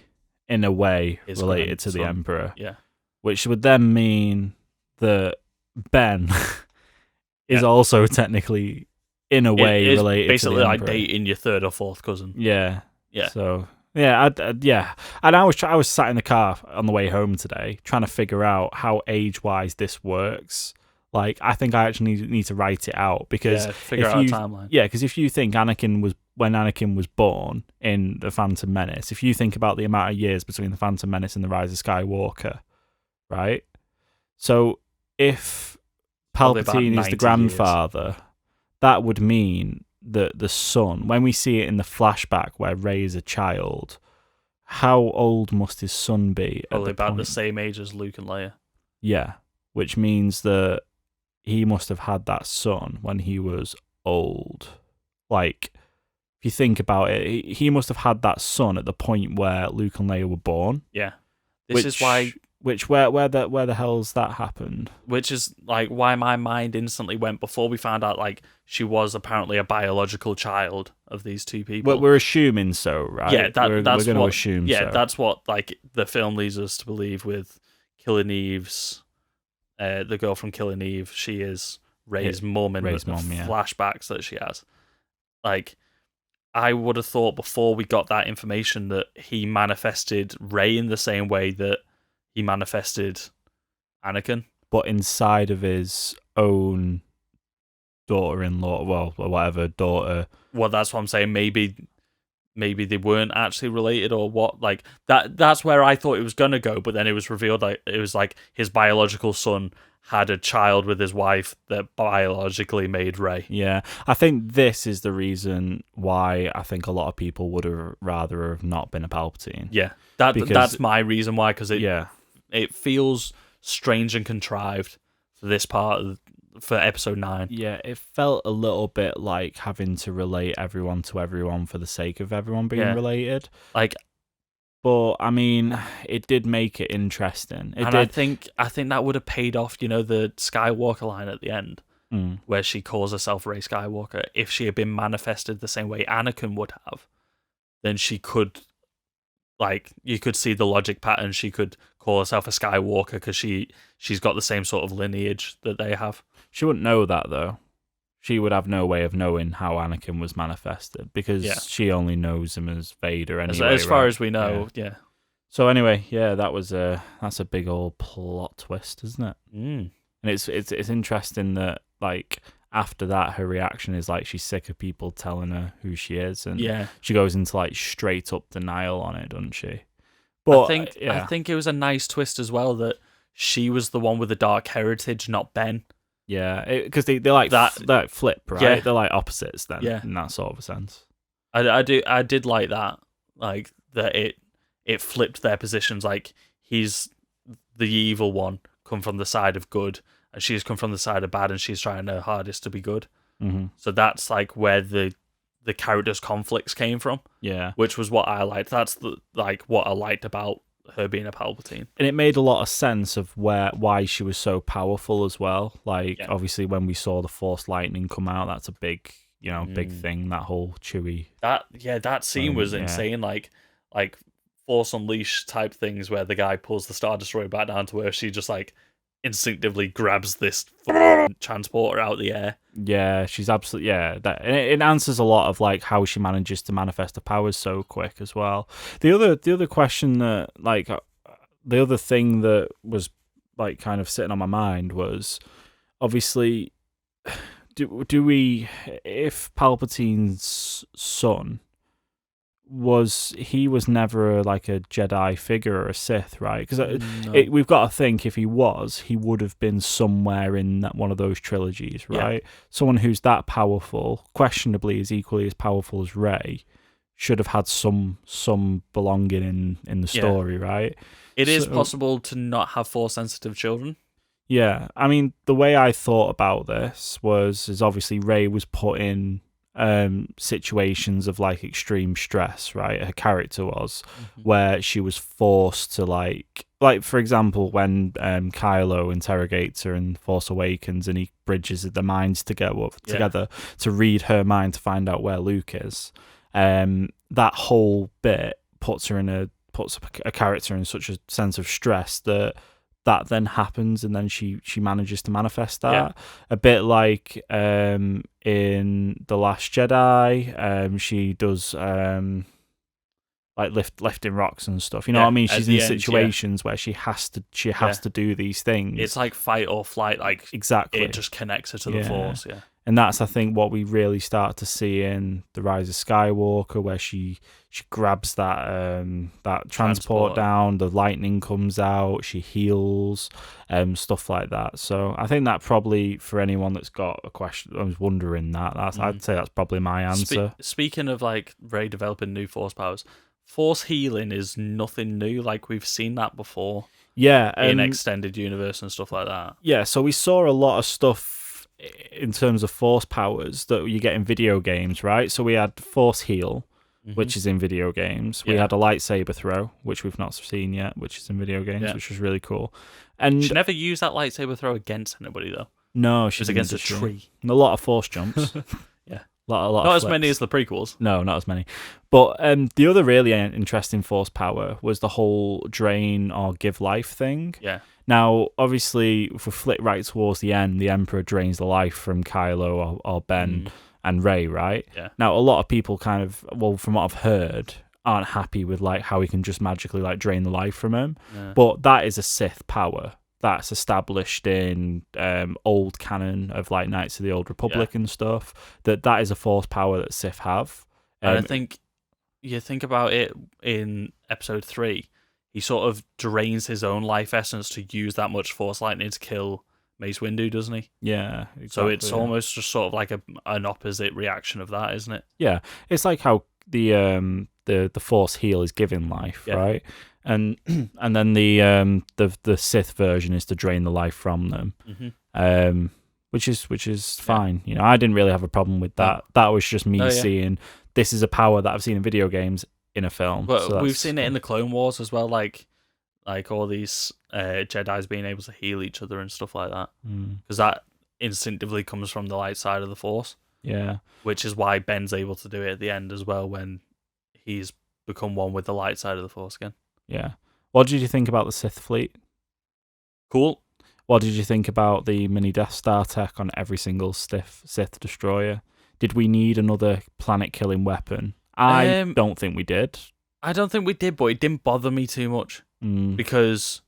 Speaker 4: in a way, related to the Emperor.
Speaker 5: Yeah.
Speaker 4: Which would then mean that Ben is also technically, in a way, related to the Emperor.
Speaker 5: Basically, like dating your third or fourth cousin.
Speaker 4: Yeah.
Speaker 5: Yeah.
Speaker 4: So, yeah, yeah. And I was sat in the car on the way home today trying to figure out how age-wise this works. Like, I think I actually need to write it out because
Speaker 5: figure out a timeline.
Speaker 4: Yeah, because if you think when Anakin was born in The Phantom Menace, if you think about the amount of years between The Phantom Menace and The Rise of Skywalker, right? So if Palpatine is the grandfather, that would mean that the son, when we see it in the flashback where Rey is a child, how old must his son be?
Speaker 5: Probably about the same age as Luke and Leia.
Speaker 4: Yeah, which means that he must have had that son when he was old. Like, if you think about it, he must have had that son at the point where Luke and Leia were born.
Speaker 5: Yeah. This is why...
Speaker 4: Where the hell's that happened?
Speaker 5: Which is, like, why my mind instantly went before we found out, like, she was apparently a biological child of these two people.
Speaker 4: But we're assuming so, right?
Speaker 5: Yeah, that's
Speaker 4: we're going to assume so.
Speaker 5: Yeah, that's what, like, the film leads us to believe with Killing Eve's... the girl from Killing Eve, she is Rey's mum in the flashbacks that she has. Like, I would have thought before we got that information that he manifested Rey in the same way that he manifested Anakin.
Speaker 4: But inside of his own daughter-in-law, daughter.
Speaker 5: Well, that's what I'm saying. Maybe they weren't actually related or what. Like, that's where I thought it was going to go, but then it was revealed that it was like his biological son had a child with his wife that biologically made Rey.
Speaker 4: Yeah, I think this is the reason why I think a lot of people would have rather have not been a Palpatine.
Speaker 5: Yeah, that's my reason why, because it feels strange and contrived for this part for episode 9.
Speaker 4: Yeah, it felt a little bit like having to relate everyone to everyone for the sake of everyone being related.
Speaker 5: Like,
Speaker 4: but I mean, it did make it interesting.
Speaker 5: I think that would have paid off, the Skywalker line at the end, where she calls herself Rey Skywalker. If she had been manifested the same way Anakin would have, then she could, like, you could see the logic pattern. She could call herself a Skywalker because she's got the same sort of lineage that they have.
Speaker 4: She wouldn't know that, though. She would have no way of knowing how Anakin was manifested because she only knows him as Vader anyway.
Speaker 5: As far as we know, yeah.
Speaker 4: So anyway, that's a big old plot twist, isn't it?
Speaker 5: Mm.
Speaker 4: And it's interesting that, like, after that, her reaction is like she's sick of people telling her who she is, and she goes into like straight up denial on it, doesn't she? But
Speaker 5: I think it was a nice twist as well that she was the one with the dark heritage, not Ben.
Speaker 4: Yeah, because they're like that. They're like flip, right? Yeah. They're like opposites then, in that sort of a sense.
Speaker 5: I did like that, like that it flipped their positions. Like, he's the evil one, come from the side of good, and she's come from the side of bad, and she's trying her hardest to be good.
Speaker 4: Mm-hmm.
Speaker 5: So that's like where the characters' conflicts came from.
Speaker 4: Yeah,
Speaker 5: which was what I liked. That's what I liked about her being a Palpatine,
Speaker 4: and it made a lot of sense of why she was so powerful as well. Like, obviously, when we saw the Force lightning come out, that's a big, big thing. That whole Chewie.
Speaker 5: That scene was insane. Like Force Unleashed type things where the guy pulls the Star Destroyer back down to Earth. She just like instinctively grabs this fucking transporter out of the air.
Speaker 4: Yeah, she's absolutely That and it answers a lot of like how she manages to manifest her powers so quick as well. The other question that the other thing that was like kind of sitting on my mind was obviously do we, if Palpatine's son was never like a Jedi figure or a Sith, right? Because we've got to think if he was, he would have been somewhere in one of those trilogies, right? Yeah. Someone who's that powerful, questionably is equally as powerful as Rey, should have had some belonging in the story, right?
Speaker 5: It is possible to not have Force-sensitive children.
Speaker 4: Yeah, I mean, the way I thought about this is obviously Rey was put in situations of like extreme stress, right? Her character was, where she was forced to like for example when Kylo interrogates her in Force Awakens and he bridges the minds together to read her mind to find out where Luke is. That whole bit puts a character in such a sense of stress that then happens, and then she manages to manifest that. A bit like in The Last Jedi, she does like lifting rocks and stuff. You know what I mean? She's in situations where she has to do these things.
Speaker 5: It's like fight or flight. Like
Speaker 4: exactly,
Speaker 5: it just connects her to the Force. Yeah.
Speaker 4: And that's, I think, what we really start to see in The Rise of Skywalker, where she grabs that transport down, the lightning comes out, she heals, stuff like that. So I think that probably, for anyone that's got a question, I was wondering I'd say that's probably my answer.
Speaker 5: Speaking of like Rey developing new Force powers, Force healing is nothing new. Like we've seen that before.
Speaker 4: Yeah,
Speaker 5: in extended universe and stuff like that. Yeah,
Speaker 4: so we saw a lot of stuff in terms of Force powers that you get in video games, right? So we had Force heal, which is in video games. We had a lightsaber throw, which we've not seen yet, which is in video games, which was really cool. And
Speaker 5: she never used that lightsaber throw against anybody though.
Speaker 4: No, she's
Speaker 5: against a tree.
Speaker 4: And a lot of Force jumps. A lot
Speaker 5: not
Speaker 4: of
Speaker 5: as many as the prequels.
Speaker 4: No, not as many. But the other really interesting Force power was the whole drain or give life thing.
Speaker 5: Yeah.
Speaker 4: Now, obviously, if we flick right towards the end, the Emperor drains the life from Kylo or Ben and Rey, right?
Speaker 5: Yeah.
Speaker 4: Now, a lot of people kind of, from what I've heard, aren't happy with like how he can just magically like drain the life from him. Yeah. But that is a Sith power that's established in old canon of like Knights of the Old Republic and stuff. That is a Force power that Sith have.
Speaker 5: And I think you think about it in Episode 3. He sort of drains his own life essence to use that much Force lightning to kill Mace Windu, doesn't he?
Speaker 4: Yeah, exactly.
Speaker 5: So it's almost just sort of like an opposite reaction of that, isn't it?
Speaker 4: Yeah, it's like how the Force heal is giving life, right? And then the Sith version is to drain the life from them, which is fine. You know, I didn't really have a problem with that. That was just me seeing this is a power that I've seen in video games in a film.
Speaker 5: But so we've seen it in the Clone Wars as well, like all these Jedi's being able to heal each other and stuff like that, because that instinctively comes from the light side of the Force.
Speaker 4: Yeah,
Speaker 5: which is why Ben's able to do it at the end as well when he's become one with the light side of the Force again.
Speaker 4: Yeah. What did you think about the Sith fleet?
Speaker 5: Cool.
Speaker 4: What did you think about the mini Death Star tech on every single Sith destroyer? Did we need another planet-killing weapon? I don't think we did.
Speaker 5: I don't think we did, but it didn't bother me too much because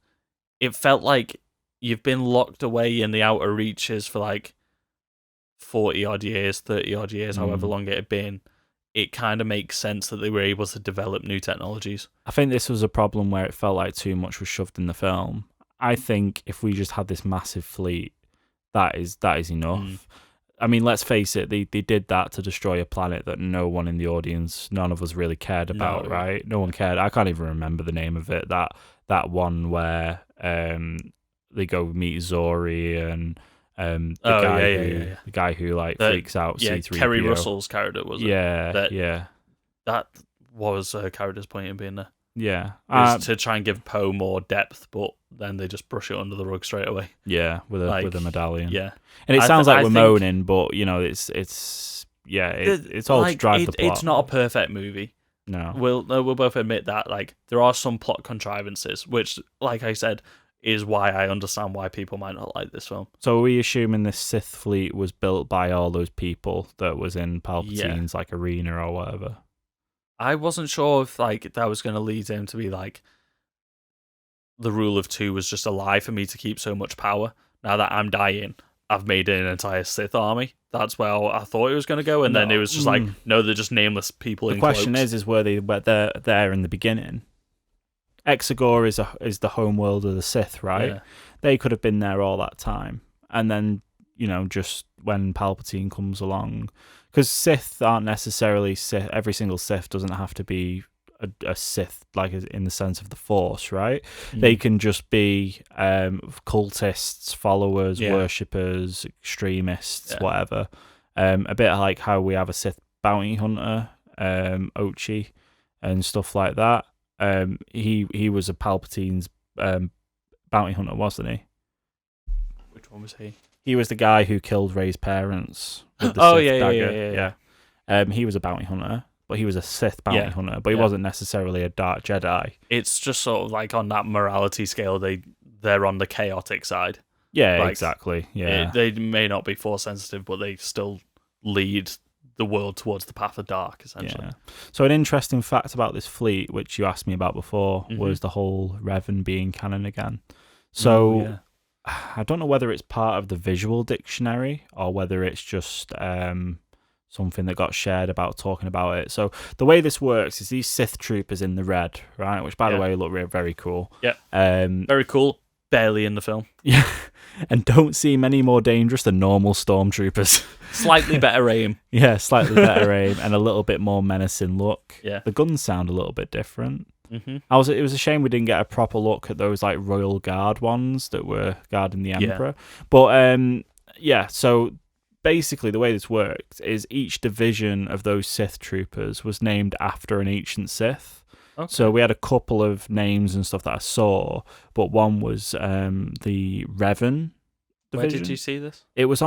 Speaker 5: it felt like you've been locked away in the outer reaches for like 40-odd years, 30-odd years, however long it had been. It kind of makes sense that they were able to develop new technologies.
Speaker 4: I think this was a problem where it felt like too much was shoved in the film. I think if we just had this massive fleet, that is enough. I mean, let's face it, they did that to destroy a planet that no one in the audience, none of us really cared about, right? No one cared. I can't even remember the name of it. That one where they go meet Zori and the guy who like freaks out C-3PO.
Speaker 5: Kerry Russell's character was it?
Speaker 4: Yeah.
Speaker 5: That was a character's point in being there.
Speaker 4: Yeah.
Speaker 5: To try and give Poe more depth, but then they just brush it under the rug straight away.
Speaker 4: Yeah, with a medallion.
Speaker 5: Yeah.
Speaker 4: And it sounds like we're moaning, but you know, it's all to drive the plot.
Speaker 5: It's not a perfect movie.
Speaker 4: No.
Speaker 5: We'll both admit that. Like, there are some plot contrivances, which, like I said, is why I understand why people might not like this film.
Speaker 4: So are we assuming this Sith fleet was built by all those people that was in Palpatine's like arena or whatever?
Speaker 5: I wasn't sure if like that was going to lead him to be like the rule of two was just a lie for me to keep so much power. Now that I'm dying, I've made an entire Sith army. That's where I thought it was going to go, and then it was just like, no, they're just nameless people.
Speaker 4: The question is were they're there in the beginning? Exegor is the home world of the Sith, right?
Speaker 5: Yeah.
Speaker 4: They could have been there all that time, and then just when Palpatine comes along, because Sith aren't necessarily Sith. Every single Sith doesn't have to be a Sith, like in the sense of the Force, right? They can just be cultists, followers, worshippers, extremists, whatever. A bit like how we have a Sith bounty hunter, Ochi, and stuff like that. He was a Palpatine's bounty hunter, wasn't he?
Speaker 5: Which one was he?
Speaker 4: He was the guy who killed Rey's parents with the Sith dagger. Yeah. He was a bounty hunter, but he was a Sith bounty hunter, but he wasn't necessarily a dark Jedi.
Speaker 5: It's just sort of like on that morality scale, they're on the chaotic side.
Speaker 4: Yeah,
Speaker 5: like,
Speaker 4: exactly. Yeah,
Speaker 5: they may not be force sensitive, but they still lead the world towards the path of dark, essentially.
Speaker 4: Yeah. So an interesting fact about this fleet, which you asked me about before, was the whole Revan being canon again. So I don't know whether it's part of the visual dictionary or whether it's just something that got shared about talking about it. So the way this works is these Sith troopers in the red, right? Which, by the way, look very cool.
Speaker 5: Yeah. Very cool. Barely in the film.
Speaker 4: Yeah. And don't seem any more dangerous than normal stormtroopers.
Speaker 5: Slightly better aim.
Speaker 4: Yeah, slightly better aim and a little bit more menacing look.
Speaker 5: Yeah.
Speaker 4: The guns sound a little bit different.
Speaker 5: Mm-hmm.
Speaker 4: It was a shame we didn't get a proper look at those like Royal Guard ones that were guarding the Emperor. But so basically the way this worked is each division of those Sith troopers was named after an ancient Sith. Okay. So we had a couple of names and stuff that I saw, but one was the Revan division.
Speaker 5: Where did you see this?
Speaker 4: It was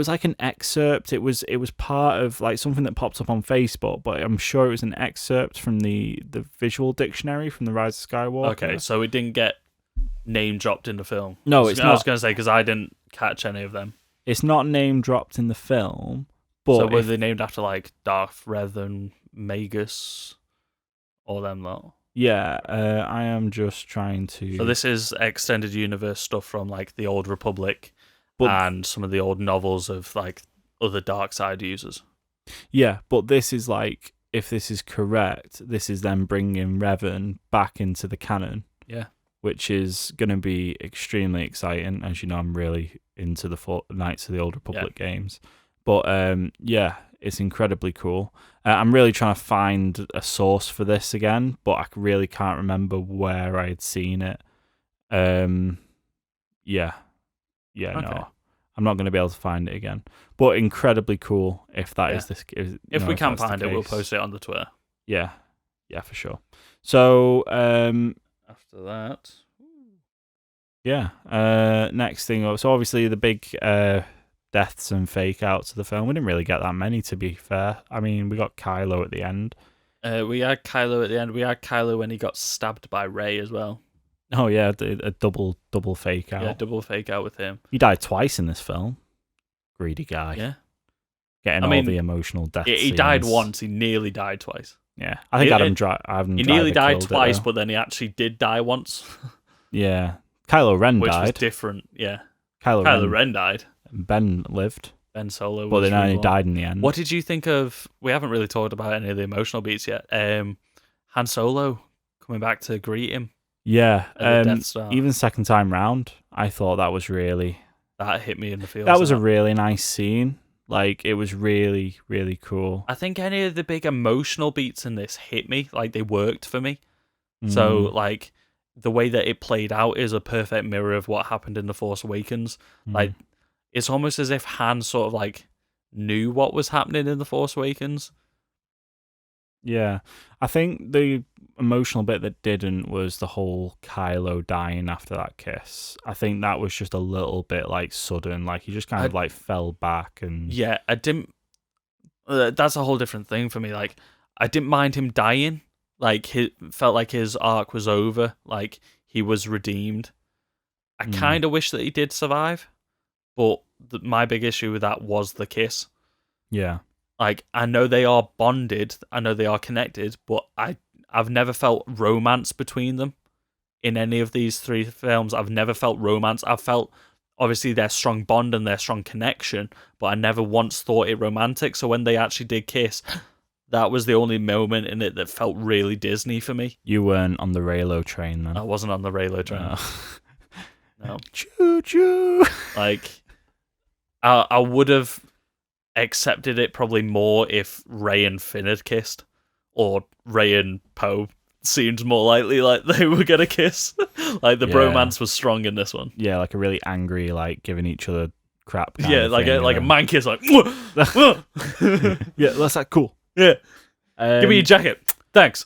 Speaker 4: like an excerpt. It was part of like something that popped up on Facebook, but I'm sure it was an excerpt from the visual dictionary from the Rise of Skywalker.
Speaker 5: Okay, so it didn't get name dropped in the film.
Speaker 4: No, it's not.
Speaker 5: I was going to say because I didn't catch any of them.
Speaker 4: It's not name dropped in the film, but
Speaker 5: so were they named after like Darth Revan, Magus, or them lot?
Speaker 4: Yeah, I am just trying to.
Speaker 5: So this is extended universe stuff from like the Old Republic and some of the old novels of like other dark side users.
Speaker 4: Yeah, but this is like, if this is correct, this is them bringing Revan back into the canon.
Speaker 5: Yeah. Which
Speaker 4: is going to be extremely exciting. As you know, I'm really into the Knights of the Old Republic games. But it's incredibly cool. I'm really trying to find a source for this again, but I really can't remember where I had seen it. No, I'm not going to be able to find it again. But incredibly cool if that is this.
Speaker 5: If we can find it, we'll post it on the Twitter.
Speaker 4: Yeah, for sure. So
Speaker 5: after that,
Speaker 4: next thing. So obviously the big deaths and fake outs of the film. We didn't really get that many, to be fair. I mean, we got Kylo at the end.
Speaker 5: We had Kylo at the end. We had Kylo when he got stabbed by Rey as well.
Speaker 4: Oh yeah, a double fake out.
Speaker 5: Yeah, double fake out with him.
Speaker 4: He died twice in this film. Greedy guy.
Speaker 5: Yeah.
Speaker 4: Getting all the emotional death
Speaker 5: He
Speaker 4: scenes.
Speaker 5: died once. He nearly died twice.
Speaker 4: Yeah, I think Adam Driver.
Speaker 5: He nearly died twice, but then he actually did die once.
Speaker 4: Yeah, Kylo Ren
Speaker 5: which
Speaker 4: died.
Speaker 5: Was different. Yeah,
Speaker 4: Kylo
Speaker 5: Ren died.
Speaker 4: Ben lived.
Speaker 5: Ben Solo.
Speaker 4: But then only died in the end.
Speaker 5: What did you think of? We haven't really talked about any of the emotional beats yet. Han Solo coming back to greet him.
Speaker 4: Yeah,
Speaker 5: Death Star.
Speaker 4: Even second time round, I thought that was really.
Speaker 5: That hit me in the feels.
Speaker 4: That was a really nice scene. Like, it was really, really cool.
Speaker 5: I think any of the big emotional beats in this hit me. Like, they worked for me. So, like, the way that it played out is a perfect mirror of what happened in The Force Awakens. Like, it's almost as if Han sort of, like, knew what was happening in The Force Awakens.
Speaker 4: Yeah. I think the emotional bit that didn't was the whole Kylo dying after that kiss. I think that was just a little bit, like, sudden. Like, he just kind of, like, fell back and...
Speaker 5: Yeah, I didn't... that's a whole different thing for me. Like, I didn't mind him dying. Like, he felt like his arc was over. Like, he was redeemed. I kind of wish that he did survive, but my big issue with that was the kiss.
Speaker 4: Yeah.
Speaker 5: Like, I know they are bonded, I know they are connected, but I've never felt romance between them in any of these three films. I've never felt romance. I've felt, obviously, their strong bond and their strong connection, but I never once thought it romantic. So when they actually did kiss, that was the only moment in it that felt really Disney for me.
Speaker 4: You weren't on the Raylo train then?
Speaker 5: I wasn't on the Raylo train. No.
Speaker 4: Choo choo.
Speaker 5: Like, I would have accepted it probably more if Rey and Finn had kissed, or Rey and Poe seemed more likely like they were gonna kiss. Like, the bromance was strong in this one.
Speaker 4: Yeah, like a really angry, like giving each other crap.
Speaker 5: Yeah, like a man kiss, like.
Speaker 4: Yeah, that's like cool.
Speaker 5: Yeah, give me your jacket, thanks.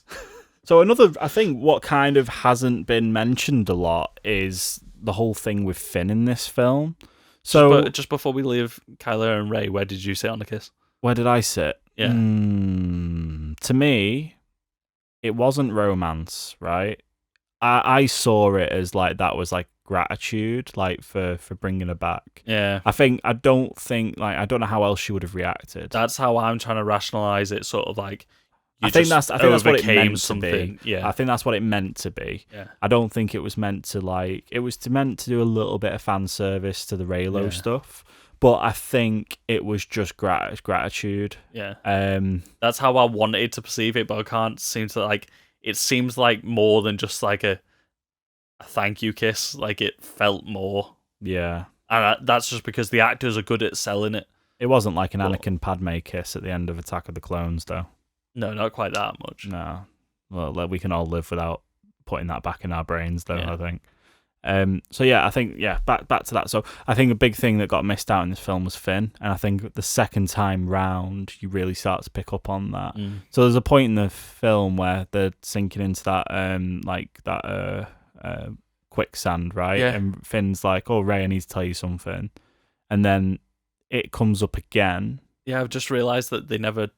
Speaker 4: So I think what kind of hasn't been mentioned a lot is the whole thing with Finn in this film. So
Speaker 5: just before we leave Kylo and Rey, where did you sit on the kiss?
Speaker 4: where did I sit?
Speaker 5: Yeah.
Speaker 4: To me, it wasn't romance, right? I saw it as like that was like gratitude, like for bringing her back.
Speaker 5: Yeah.
Speaker 4: I don't know how else she would have reacted.
Speaker 5: That's how I'm trying to rationalize it. Sort of like,
Speaker 4: I think that's what it meant
Speaker 5: something.
Speaker 4: to be.
Speaker 5: Yeah.
Speaker 4: I think that's what it meant to be.
Speaker 5: Yeah.
Speaker 4: I don't think it was meant to meant to do a little bit of fan service to the Raylo stuff, but I think it was just gratitude.
Speaker 5: Yeah.
Speaker 4: That's
Speaker 5: how I wanted to perceive it, but I can't seem to, like, it seems like more than just like a thank you kiss. Like, it felt more.
Speaker 4: Yeah.
Speaker 5: And that's just because the actors are good at selling it.
Speaker 4: It wasn't like an Anakin Padme kiss at the end of Attack of the Clones, though.
Speaker 5: No, not quite that much.
Speaker 4: No. Well, we can all live without putting that back in our brains, though, I think. So, yeah, I think, back to that. So, I think a big thing that got missed out in this film was Finn, and I think the second time round, you really start to pick up on that. So, there's a point in the film where they're sinking into that, quicksand, right?
Speaker 5: Yeah.
Speaker 4: And Finn's like, oh, Rey, I need to tell you something. And then it comes up again.
Speaker 5: Yeah, I've just realised that they never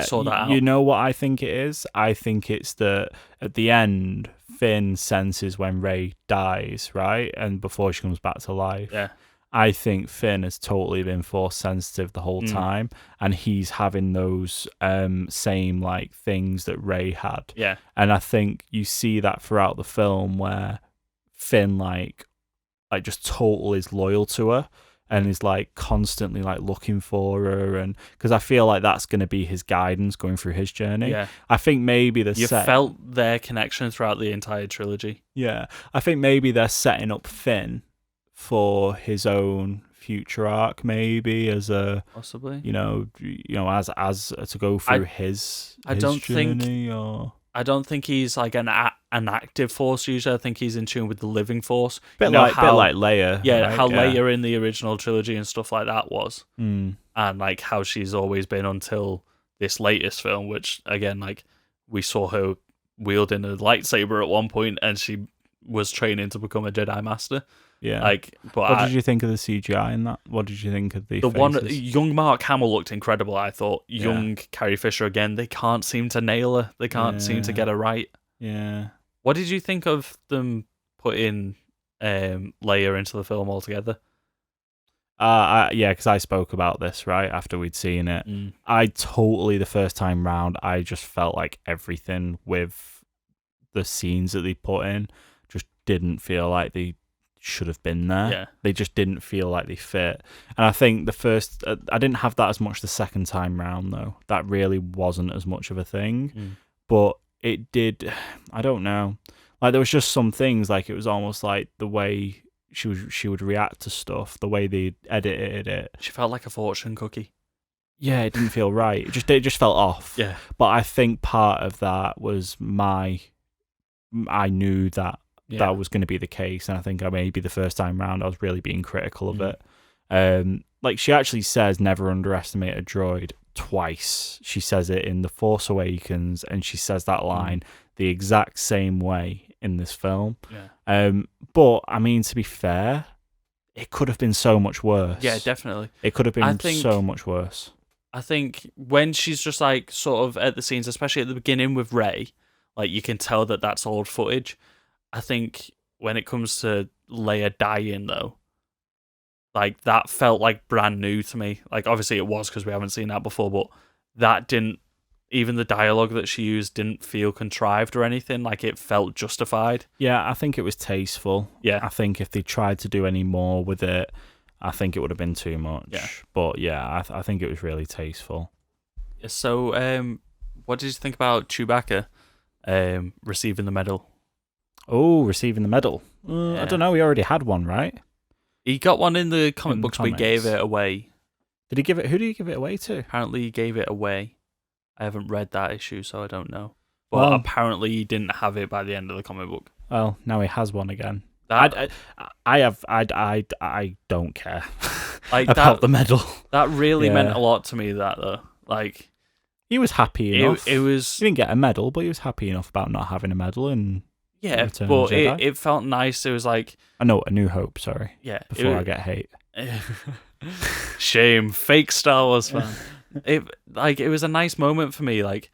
Speaker 5: sort that out.
Speaker 4: You know what I think it is? I think it's that at the end, Finn senses when Rey dies, right? And before she comes back to life.
Speaker 5: Yeah.
Speaker 4: I think Finn has totally been force sensitive the whole time, and he's having those same like things that Rey had.
Speaker 5: Yeah.
Speaker 4: And I think you see that throughout the film where Finn like just totally is loyal to her. And is like constantly like looking for her, and because I feel like that's going to be his guidance going through his journey.
Speaker 5: Yeah,
Speaker 4: I think maybe
Speaker 5: you felt their connection throughout the entire trilogy. Yeah,
Speaker 4: I think maybe they're setting up Finn for his own future arc, maybe as a
Speaker 5: possibly,
Speaker 4: as to go through his journey.
Speaker 5: I don't think he's like an active force user. I think he's in tune with the living force.
Speaker 4: Bit like Leia.
Speaker 5: Yeah,
Speaker 4: right?
Speaker 5: how Leia in the original trilogy and stuff like that was.
Speaker 4: And
Speaker 5: like how she's always been until this latest film, which again, like we saw her wielding a lightsaber at one point and she was training to become a Jedi Master.
Speaker 4: Yeah.
Speaker 5: Like, but
Speaker 4: what did you think of the CGI in that? What did you think of the faces?
Speaker 5: One? Young Mark Hamill looked incredible. I thought young Carrie Fisher again. They can't seem to nail her. They can't seem to get her right.
Speaker 4: Yeah.
Speaker 5: What did you think of them putting Leia into the film altogether?
Speaker 4: Because I spoke about this right after we'd seen it. I totally, the first time round, I just felt like everything with the scenes that they put in just didn't feel like they should have been there.
Speaker 5: Yeah.
Speaker 4: They just didn't feel like they fit. And I think the first, I didn't have that as much the second time round though. That really wasn't as much of a thing. But it did, I don't know. Like there was just some things, like it was almost like the way she would react to stuff, the way they edited it.
Speaker 5: She felt like a fortune cookie.
Speaker 4: Yeah, it didn't feel right. It just felt off.
Speaker 5: Yeah.
Speaker 4: But I think part of that was I knew that that was going to be the case, and I think maybe the first time round I was really being critical of it. Like she actually says never underestimate a droid twice. She says it in The Force Awakens, and she says that line the exact same way in this film. But I mean, to be fair, it could have been so much worse.
Speaker 5: Yeah, definitely.
Speaker 4: It could have been so much worse.
Speaker 5: I think when she's just like sort of at the scenes, especially at the beginning with Rey, like you can tell that that's old footage. I think when it comes to Leia dying though, like that felt like brand new to me. Like obviously it was because we haven't seen that before, but that didn't. Even the dialogue that she used didn't feel contrived or anything. Like it felt justified.
Speaker 4: Yeah, I think it was tasteful.
Speaker 5: Yeah.
Speaker 4: I think if they tried to do any more with it, I think it would have been too much.
Speaker 5: Yeah.
Speaker 4: But yeah, I think it was really tasteful.
Speaker 5: So, what did you think about Chewbacca receiving the medal?
Speaker 4: Oh, receiving the medal. I don't know. He already had one, right?
Speaker 5: He got one in the comic books, but he gave it away.
Speaker 4: Did he give it? Who did he give it away to?
Speaker 5: Apparently, he gave it away. I haven't read that issue, so I don't know. But apparently, he didn't have it by the end of the comic book.
Speaker 4: Well, now he has one again. I don't care
Speaker 5: like
Speaker 4: about the medal.
Speaker 5: That really meant a lot to me. That though, like
Speaker 4: he was happy enough.
Speaker 5: It was.
Speaker 4: He didn't get a medal, but he was happy enough about not having a medal. And
Speaker 5: but it felt nice. It was like
Speaker 4: I know A New Hope. Sorry.
Speaker 5: Yeah.
Speaker 4: Before I get hate.
Speaker 5: Shame, fake Star Wars fan. It was a nice moment for me. Like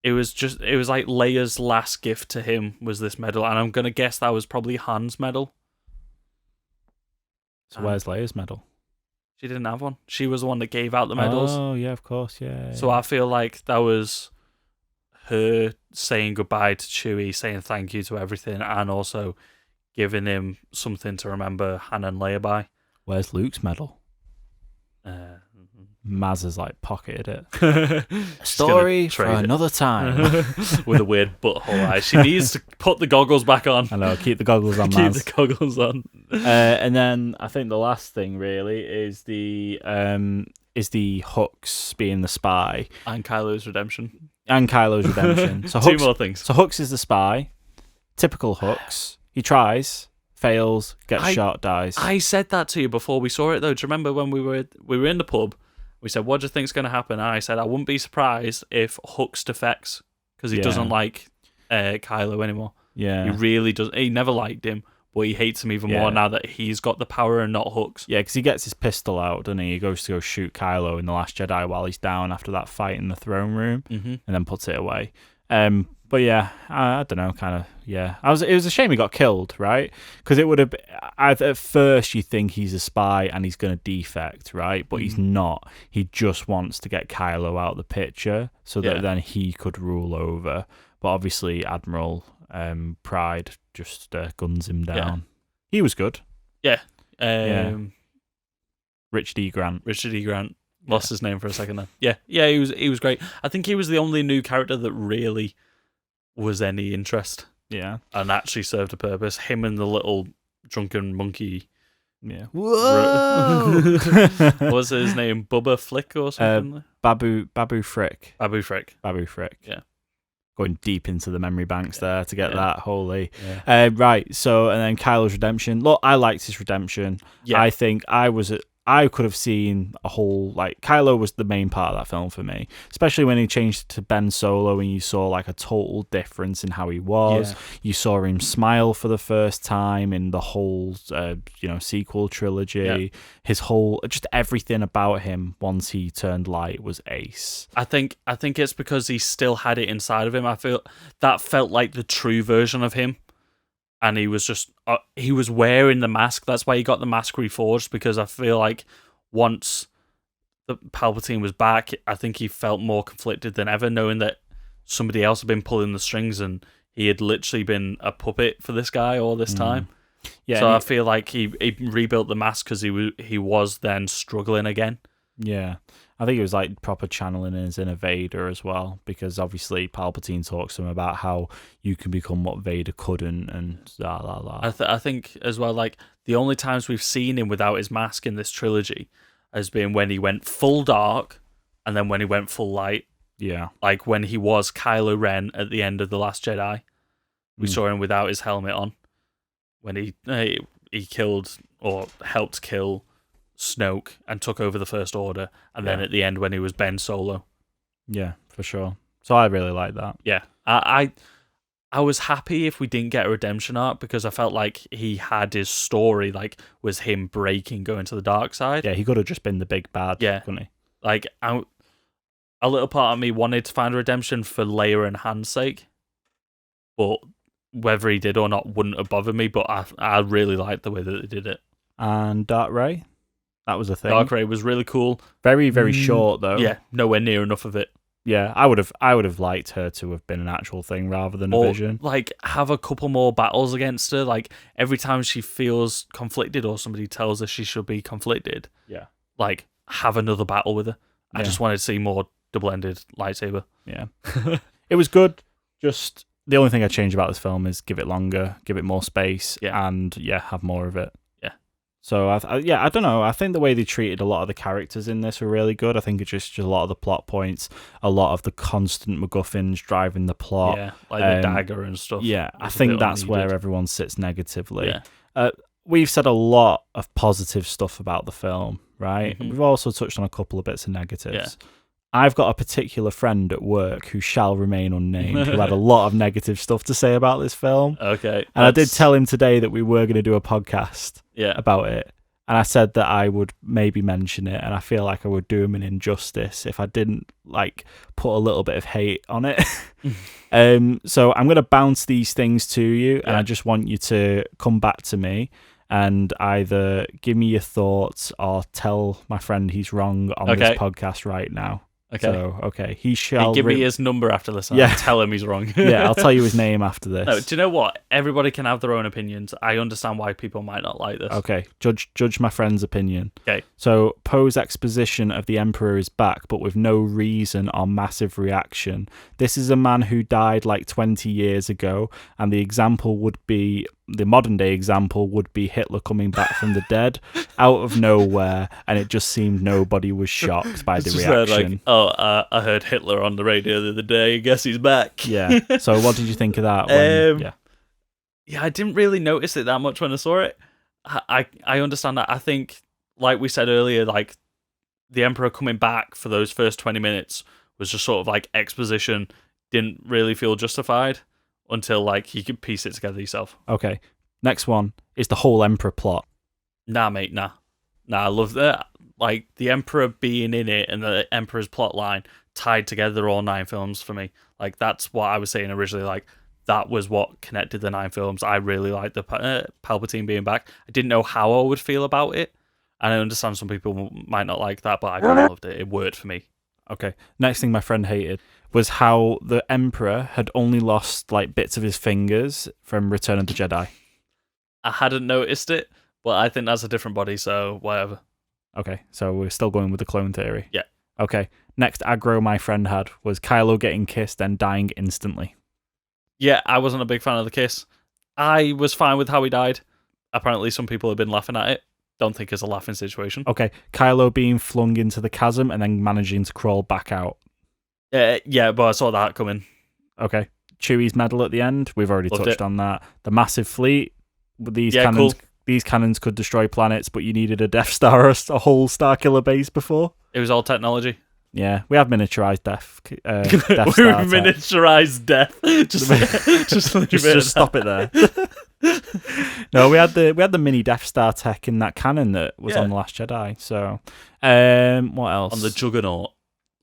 Speaker 5: it was like Leia's last gift to him was this medal, and I'm gonna guess that was probably Han's medal.
Speaker 4: So where's Leia's medal?
Speaker 5: She didn't have one. She was the one that gave out the medals.
Speaker 4: Oh yeah, of course, yeah.
Speaker 5: So I feel like that was her saying goodbye to Chewie, saying thank you to everything, and also giving him something to remember Han and Leia by.
Speaker 4: Where's Luke's medal? Maz has like pocketed it. A story for another time.
Speaker 5: With a weird butthole eye. She needs to put the goggles back on.
Speaker 4: I know, keep the goggles on, Maz.
Speaker 5: Keep the goggles on.
Speaker 4: And then I think the last thing really is the Hux being the spy.
Speaker 5: And Kylo's redemption.
Speaker 4: So
Speaker 5: Two more things.
Speaker 4: So Hux is the spy. Typical Hux. He tries, fails, gets shot, dies.
Speaker 5: I said that to you before we saw it though. Do you remember when we were in the pub? We said, what do you think's going to happen? And I said, I wouldn't be surprised if Hux defects because he doesn't like Kylo anymore.
Speaker 4: Yeah.
Speaker 5: He really does. He never liked him, but he hates him even more now that he's got the power and not Hux.
Speaker 4: Yeah, because he gets his pistol out, doesn't he? He goes to go shoot Kylo in The Last Jedi while he's down after that fight in the throne room and then puts it away. But yeah, I don't know, kind of, yeah. It was a shame he got killed, right? Because it would have, at first you think he's a spy and he's going to defect, right? But he's not. He just wants to get Kylo out of the picture so that then he could rule over. But obviously Admiral Pride just guns him down. Yeah. He was good.
Speaker 5: Yeah.
Speaker 4: Richard E. Grant.
Speaker 5: Lost his name for a second then. Yeah, he was great. I think he was the only new character that really was any interest.
Speaker 4: Yeah.
Speaker 5: And actually served a purpose. Him and the little drunken monkey.
Speaker 4: Yeah. Whoa!
Speaker 5: What was his name? Bubba Flick or something?
Speaker 4: Babu Frick.
Speaker 5: Babu Frick.
Speaker 4: Yeah. Going deep into the memory banks there to get that. Holy.
Speaker 5: Yeah.
Speaker 4: Right. So, and then Kylo's redemption. Look, I liked his redemption. Yeah. I think I could have seen a whole, like, Kylo was the main part of that film for me, especially when he changed to Ben Solo and you saw like a total difference in how he was. Yeah. You saw him smile for the first time in the whole, sequel trilogy. Yeah. His whole, just everything about him once he turned light was ace.
Speaker 5: I think it's because he still had it inside of him. I feel that felt like the true version of him. And he was just, he was wearing the mask. That's why he got the mask reforged, because I feel like once the Palpatine was back, I think he felt more conflicted than ever, knowing that somebody else had been pulling the strings and he had literally been a puppet for this guy all this time. Yeah. So I feel like he rebuilt the mask because he was then struggling again.
Speaker 4: Yeah. I think it was like proper channeling his inner Vader as well, because obviously Palpatine talks to him about how you can become what Vader couldn't, and
Speaker 5: I think as well, like the only times we've seen him without his mask in this trilogy has been when he went full dark and then when he went full light.
Speaker 4: Yeah.
Speaker 5: Like when he was Kylo Ren at the end of The Last Jedi. We saw him without his helmet on. When he killed or helped kill Snoke and took over the First Order, and then at the end when he was Ben Solo.
Speaker 4: Yeah, for sure. So I really like that.
Speaker 5: Yeah, I was happy if we didn't get a redemption arc, because I felt like he had his story, like was him breaking, going to the dark side.
Speaker 4: Yeah, he could have just been the big bad,
Speaker 5: yeah,
Speaker 4: couldn't he?
Speaker 5: Like, a little part of me wanted to find redemption for Leia and Han's sake, but whether he did or not wouldn't have bothered me. But I really liked the way that they did it.
Speaker 4: And Dark Ray, that was a thing.
Speaker 5: Dark Ray was really cool.
Speaker 4: Very, very short though.
Speaker 5: Yeah, nowhere near enough of it.
Speaker 4: Yeah, I would have liked her to have been an actual thing rather than a vision.
Speaker 5: Like, have a couple more battles against her. Like, every time she feels conflicted or somebody tells her she should be conflicted,
Speaker 4: Yeah.
Speaker 5: like, have another battle with her. I
Speaker 4: Yeah.
Speaker 5: just wanted to see more double-ended lightsaber.
Speaker 4: Yeah. It was good. Just the only thing I change about this film is give it longer, give it more space, and have more of it.
Speaker 5: Yeah.
Speaker 4: So I don't know. I think the way they treated a lot of the characters in this were really good. I think it's just a lot of the plot points, a lot of the constant MacGuffins driving the plot.
Speaker 5: Yeah, like the dagger and stuff.
Speaker 4: Yeah, I think that's where everyone sits negatively.
Speaker 5: Yeah.
Speaker 4: We've said a lot of positive stuff about the film, right?
Speaker 5: Mhm.
Speaker 4: We've also touched on a couple of bits of negatives.
Speaker 5: Yeah.
Speaker 4: I've got a particular friend at work who shall remain unnamed who had a lot of negative stuff to say about this film.
Speaker 5: Okay.
Speaker 4: And I did tell him today that we were going to do a podcast
Speaker 5: Yeah.
Speaker 4: about it. And I said that I would maybe mention it, and I feel like I would do him an injustice if I didn't like put a little bit of hate on it. So I'm going to bounce these things to you, and I just want you to come back to me and either give me your thoughts or tell my friend he's wrong on this podcast right now.
Speaker 5: Okay.
Speaker 4: So, he shall...
Speaker 5: Give me his number after this.
Speaker 4: Yeah.
Speaker 5: Tell him he's wrong.
Speaker 4: Yeah, I'll tell you his name after this.
Speaker 5: No, do you know what? Everybody can have their own opinions. I understand why people might not like this.
Speaker 4: Okay, judge my friend's opinion.
Speaker 5: Okay.
Speaker 4: So, Poe's exposition of the Emperor is back, but with no reason or massive reaction. This is a man who died like 20 years ago, and the modern day example would be Hitler coming back from the dead out of nowhere, and it just seemed nobody was shocked by the reaction.
Speaker 5: I heard Hitler on the radio the other day. Guess he's back.
Speaker 4: Yeah. So what did you think of that?
Speaker 5: Yeah, I didn't really notice it that much when I saw it. I understand that. I think, like we said earlier, like the Emperor coming back for those first 20 minutes was just sort of like exposition. Didn't really feel justified until like you could piece it together yourself.
Speaker 4: Okay. Next one is the whole Emperor plot.
Speaker 5: Nah, mate, nah. I love that. Like the Emperor being in it and the Emperor's plot line tied together all 9 films for me. Like that's what I was saying originally. Like that was what connected the 9 films. I really liked the Palpatine being back. I didn't know how I would feel about it, and I understand some people might not like that, but I kind of loved it. It worked for me.
Speaker 4: Okay. Next thing my friend hated was how the Emperor had only lost like bits of his fingers from Return of the Jedi.
Speaker 5: I hadn't noticed it, but I think that's a different body, so whatever.
Speaker 4: Okay, so we're still going with the clone theory.
Speaker 5: Yeah.
Speaker 4: Okay. Next aggro my friend had was Kylo getting kissed and dying instantly.
Speaker 5: Yeah, I wasn't a big fan of the kiss. I was fine with how he died. Apparently some people have been laughing at it. Don't think it's a laughing situation.
Speaker 4: Okay, Kylo being flung into the chasm and then managing to crawl back out.
Speaker 5: Yeah, but I saw that coming.
Speaker 4: Okay. Chewie's medal at the end, we've already
Speaker 5: Loved
Speaker 4: touched
Speaker 5: it.
Speaker 4: on that. The massive fleet, these cannons could destroy planets, but you needed a Death Star or a whole Starkiller base before.
Speaker 5: It was all technology.
Speaker 4: Yeah, we have miniaturized Death Star.
Speaker 5: We've miniaturized death. Just
Speaker 4: stop it there. No, we had the mini Death Star tech in that cannon that was on The Last Jedi. So, what else?
Speaker 5: On the Juggernaut.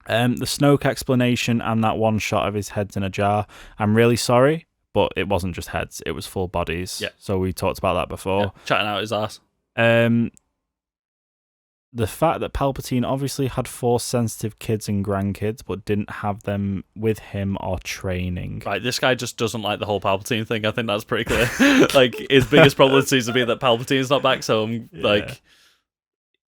Speaker 4: The Snoke explanation and that one shot of his heads in a jar. I'm really sorry, but it wasn't just heads; it was full bodies.
Speaker 5: Yeah.
Speaker 4: So we talked about that before.
Speaker 5: Yeah, chatting out his ass.
Speaker 4: The fact that Palpatine obviously had Force-sensitive kids and grandkids, but didn't have them with him or training.
Speaker 5: Right, this guy just doesn't like the whole Palpatine thing. I think that's pretty clear. Like, his biggest problem seems to be that Palpatine's not back, so like,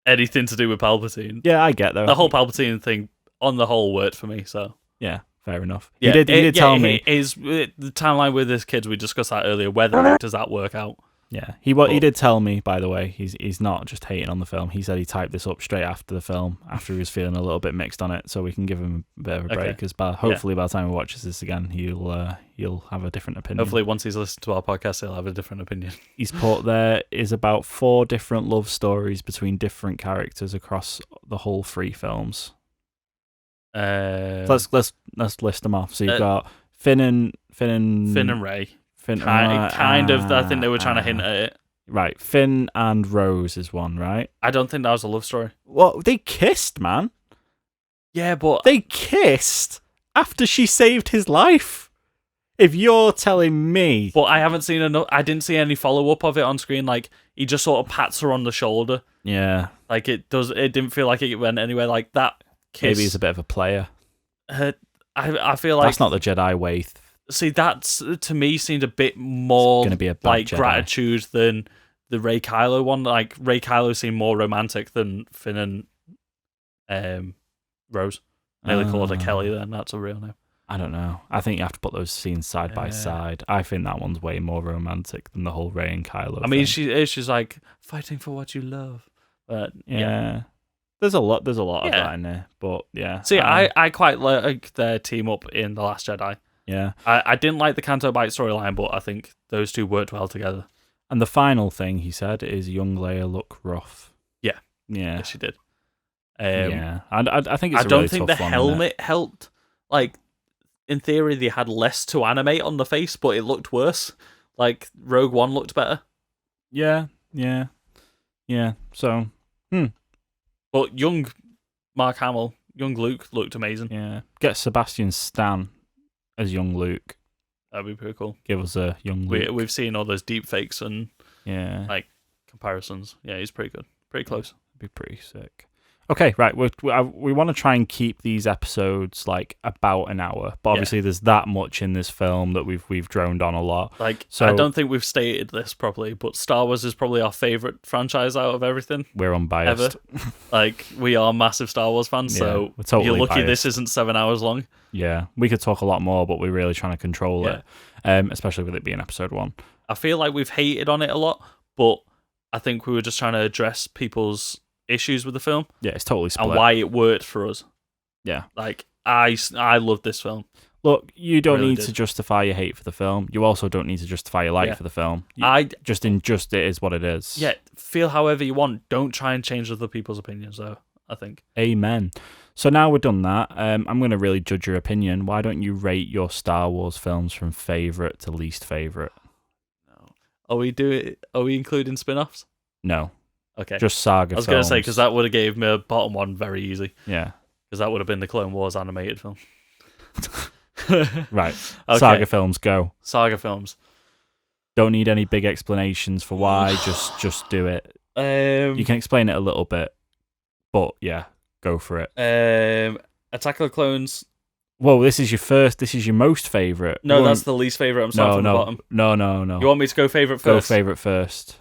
Speaker 5: anything to do with Palpatine.
Speaker 4: Yeah, I get that.
Speaker 5: The whole Palpatine thing, on the whole, worked for me, so...
Speaker 4: Yeah, fair enough.
Speaker 5: Yeah,
Speaker 4: he did tell me...
Speaker 5: The timeline with his kids, we discussed that earlier, whether does that work out?
Speaker 4: Yeah, he did tell me, by the way, he's not just hating on the film. He said he typed this up straight after the film, after he was feeling a little bit mixed on it, so we can give him a bit of a break, because hopefully by the time he watches this again, he'll have a different opinion.
Speaker 5: Hopefully once he's listened to our podcast, he'll have a different opinion.
Speaker 4: He's put there is about 4 different love stories between different characters across the whole 3 films. Let's list them off. So you've got Finn and
Speaker 5: Rey. Kind of. I think they were trying to hint at it.
Speaker 4: Right, Finn and Rose is one, right?
Speaker 5: I don't think that was a love story.
Speaker 4: Well, they kissed, man.
Speaker 5: Yeah, but
Speaker 4: They kissed after she saved his life. If you're telling me...
Speaker 5: I haven't seen enough. I didn't see any follow-up of it on screen. Like, he just sort of pats her on the shoulder.
Speaker 4: Yeah.
Speaker 5: Like, it didn't feel like it went anywhere. Like, that kiss...
Speaker 4: Maybe he's a bit of a player.
Speaker 5: I feel like...
Speaker 4: That's not the Jedi way.
Speaker 5: See, that's, to me, seemed a bit more
Speaker 4: Gonna be a bad
Speaker 5: like
Speaker 4: Jedi.
Speaker 5: gratitude than the Rey Kylo one. Like, Rey Kylo seemed more romantic than Finn and Rose. Nearly called her Kelly then. That's a real name.
Speaker 4: I don't know. I think you have to put those scenes side by side. I think that one's way more romantic than the whole Rey and Kylo
Speaker 5: I mean,
Speaker 4: thing.
Speaker 5: she's like, fighting for what you love. But,
Speaker 4: Yeah. There's a lot of that in there. But, yeah.
Speaker 5: See, I quite like their team up in The Last Jedi.
Speaker 4: Yeah.
Speaker 5: I didn't like the Canto Bight storyline, but I think those two worked well together.
Speaker 4: And the final thing he said is young Leia look rough.
Speaker 5: Yeah.
Speaker 4: Yeah.
Speaker 5: Yes, she did.
Speaker 4: Yeah. I think it's
Speaker 5: I
Speaker 4: a
Speaker 5: don't
Speaker 4: really
Speaker 5: think
Speaker 4: tough
Speaker 5: the
Speaker 4: one,
Speaker 5: helmet helped. Like, in theory, they had less to animate on the face, but it looked worse. Like, Rogue One looked better.
Speaker 4: Yeah. So,
Speaker 5: But young Mark Hamill, young Luke looked amazing.
Speaker 4: yeah. Get Sebastian Stan as young Luke.
Speaker 5: That'd be pretty cool.
Speaker 4: Give us a young Luke.
Speaker 5: We've seen all those deep fakes and
Speaker 4: like
Speaker 5: comparisons. Yeah, he's pretty good. Pretty close.
Speaker 4: be pretty sick. Okay, right. We want to try and keep these episodes like about an hour, but obviously there's that much in this film that we've droned on a lot.
Speaker 5: Like,
Speaker 4: so
Speaker 5: I don't think we've stated this properly, but Star Wars is probably our favorite franchise out of everything.
Speaker 4: We're unbiased.
Speaker 5: Ever. Like, we are massive Star Wars fans, so
Speaker 4: we're totally
Speaker 5: you're lucky
Speaker 4: biased.
Speaker 5: this isn't 7 hours long.
Speaker 4: Yeah, we could talk a lot more, but we're really trying to control it, especially with it being episode 1.
Speaker 5: I feel like we've hated on it a lot, but I think we were just trying to address people's issues with the film.
Speaker 4: Yeah, it's totally split.
Speaker 5: And why it worked for us.
Speaker 4: Yeah.
Speaker 5: Like, I love this film.
Speaker 4: Look, you don't
Speaker 5: Really
Speaker 4: need
Speaker 5: did.
Speaker 4: to justify your hate for the film. You also don't need to justify your like for the film.
Speaker 5: I
Speaker 4: Just it is what it is.
Speaker 5: Yeah, feel however you want. Don't try and change other people's opinions, though, I think.
Speaker 4: Amen. So now we're done that, I'm going to really judge your opinion. Why don't you rate your Star Wars films from favourite to least favourite?
Speaker 5: No. Are we including spin-offs?
Speaker 4: No.
Speaker 5: Okay.
Speaker 4: Just saga
Speaker 5: I was
Speaker 4: films.
Speaker 5: going to say, because that would have gave me a bottom one very easy.
Speaker 4: Yeah.
Speaker 5: Because that would have been the Clone Wars animated film.
Speaker 4: Right.
Speaker 5: Okay.
Speaker 4: Saga films, go.
Speaker 5: Saga films.
Speaker 4: Don't need any big explanations for why. just do it. You can explain it a little bit, but yeah, go for it.
Speaker 5: Attack of the Clones.
Speaker 4: Whoa, this is your most favourite.
Speaker 5: No, that's the least favourite. I'm starting from the bottom.
Speaker 4: No.
Speaker 5: You want me to go favourite first?
Speaker 4: Go favourite first.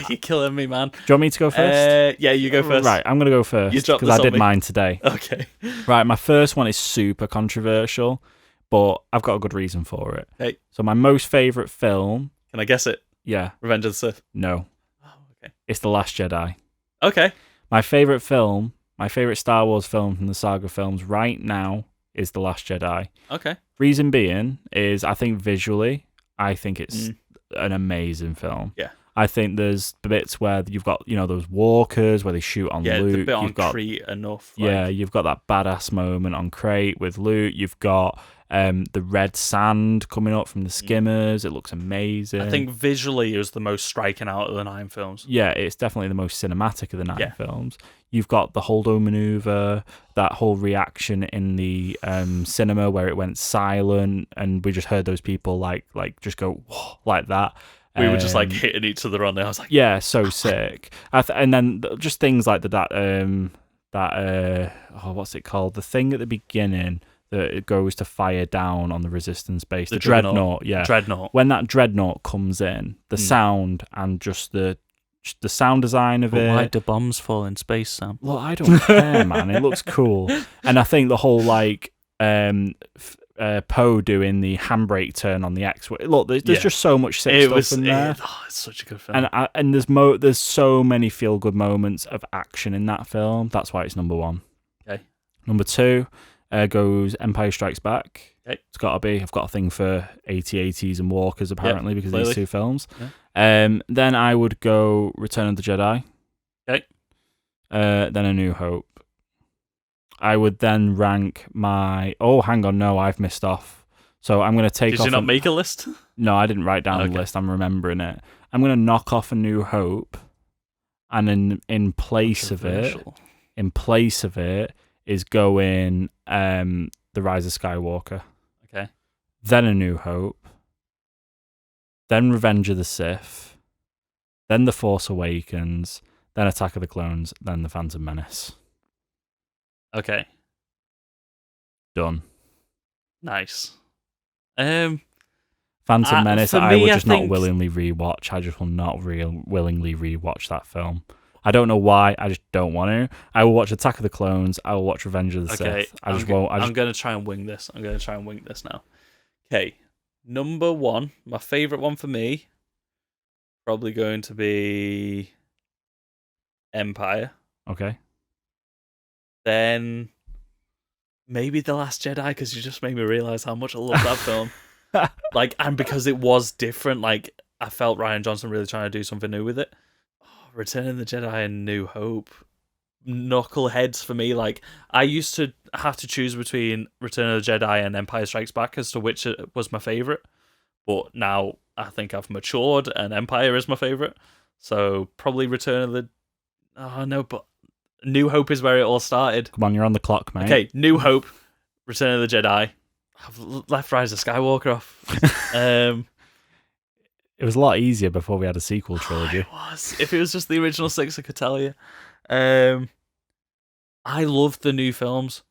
Speaker 5: You're killing me, man.
Speaker 4: Do you want me to go first?
Speaker 5: Yeah, you go first.
Speaker 4: Right, I'm going to go first
Speaker 5: You dropped
Speaker 4: because
Speaker 5: this
Speaker 4: I
Speaker 5: on
Speaker 4: did
Speaker 5: me.
Speaker 4: mine today.
Speaker 5: Okay.
Speaker 4: Right, my first one is super controversial, but I've got a good reason for it.
Speaker 5: Hey.
Speaker 4: So my most favourite film,
Speaker 5: Can I guess it?
Speaker 4: yeah,
Speaker 5: Revenge of the Sith.
Speaker 4: no,
Speaker 5: Oh, okay.
Speaker 4: it's The Last Jedi.
Speaker 5: Okay.
Speaker 4: My favourite film, my favourite Star Wars film from the saga films right now is The Last Jedi.
Speaker 5: Okay.
Speaker 4: Reason being is I think visually, I think it's an amazing film.
Speaker 5: Yeah.
Speaker 4: I think there's bits where you've got, those walkers where they shoot on
Speaker 5: Yeah,
Speaker 4: Luke.
Speaker 5: the bit on
Speaker 4: You've got,
Speaker 5: Crete enough.
Speaker 4: yeah, you've got that badass moment on Crate with Luke. You've got the red sand coming up from the skimmers. It looks amazing.
Speaker 5: I think visually it was the most striking out of the 9 films.
Speaker 4: Yeah, it's definitely the most cinematic of the 9
Speaker 5: Yeah.
Speaker 4: films. You've got the Holdo maneuver, that whole reaction in the cinema where it went silent, and we just heard those people like just go whoa, like that.
Speaker 5: We were just like hitting each other on there. I was like,
Speaker 4: yeah, so sick. And then just things like that what's it called? The thing at the beginning that it goes to fire down on the Resistance base, the dreadnought. Yeah,
Speaker 5: Dreadnought.
Speaker 4: When that dreadnought comes in, the sound and just the sound design of it.
Speaker 5: Why do bombs fall in space, Sam?
Speaker 4: Well, I don't care, man. It looks cool, and I think the whole Poe doing the handbrake turn on the X. Look, there's just so much sick stuff in there.
Speaker 5: It's such a good film.
Speaker 4: And there's so many feel good moments of action in that film. That's why it's number 1.
Speaker 5: Okay.
Speaker 4: Number 2 goes Empire Strikes Back.
Speaker 5: Okay.
Speaker 4: It's got to be. I've got a thing for AT-ATs and walkers apparently because of
Speaker 5: clearly.
Speaker 4: these 2 films.
Speaker 5: Yeah.
Speaker 4: Then I would go Return of the Jedi.
Speaker 5: Okay.
Speaker 4: Then A New Hope. I would then rank my... Oh, hang on. No, I've missed off. So I'm going to take off...
Speaker 5: Did you not make a list?
Speaker 4: No, I didn't write down
Speaker 5: Okay.
Speaker 4: the list. I'm remembering it. I'm going to knock off A New Hope. And in place of it, is going The Rise of Skywalker.
Speaker 5: Okay.
Speaker 4: Then A New Hope. Then Revenge of the Sith. Then The Force Awakens. Then Attack of the Clones. Then The Phantom Menace.
Speaker 5: Okay.
Speaker 4: Done.
Speaker 5: Nice.
Speaker 4: Phantom Menace,
Speaker 5: for
Speaker 4: I
Speaker 5: me,
Speaker 4: would
Speaker 5: I
Speaker 4: just not
Speaker 5: think-
Speaker 4: willingly rewatch. I just will not willingly rewatch that film. I don't know why. I just don't want to. I will watch Attack of the Clones. I will watch Revenge of the
Speaker 5: Okay.
Speaker 4: Sith. I just won't.
Speaker 5: I'm going to try and wing this. Now. Okay. Number 1, my favourite one for me, probably going to be Empire.
Speaker 4: Okay.
Speaker 5: Then maybe The Last Jedi, because you just made me realise how much I love that film. Like, and because it was different, like, I felt Rian Johnson really trying to do something new with it. Return of the Jedi and New Hope. Knuckleheads for me. Like, I used to have to choose between Return of the Jedi and Empire Strikes Back as to which was my favourite. But now I think I've matured and Empire is my favourite. So probably Return of the... Oh, no, but New Hope is where it all started.
Speaker 4: Come on, you're on the clock, mate.
Speaker 5: Okay, New Hope, Return of the Jedi. I've left Rise of Skywalker off.
Speaker 4: It was a lot easier before we had a sequel trilogy.
Speaker 5: It was. If it was just the original 6, I could tell you. I love the new films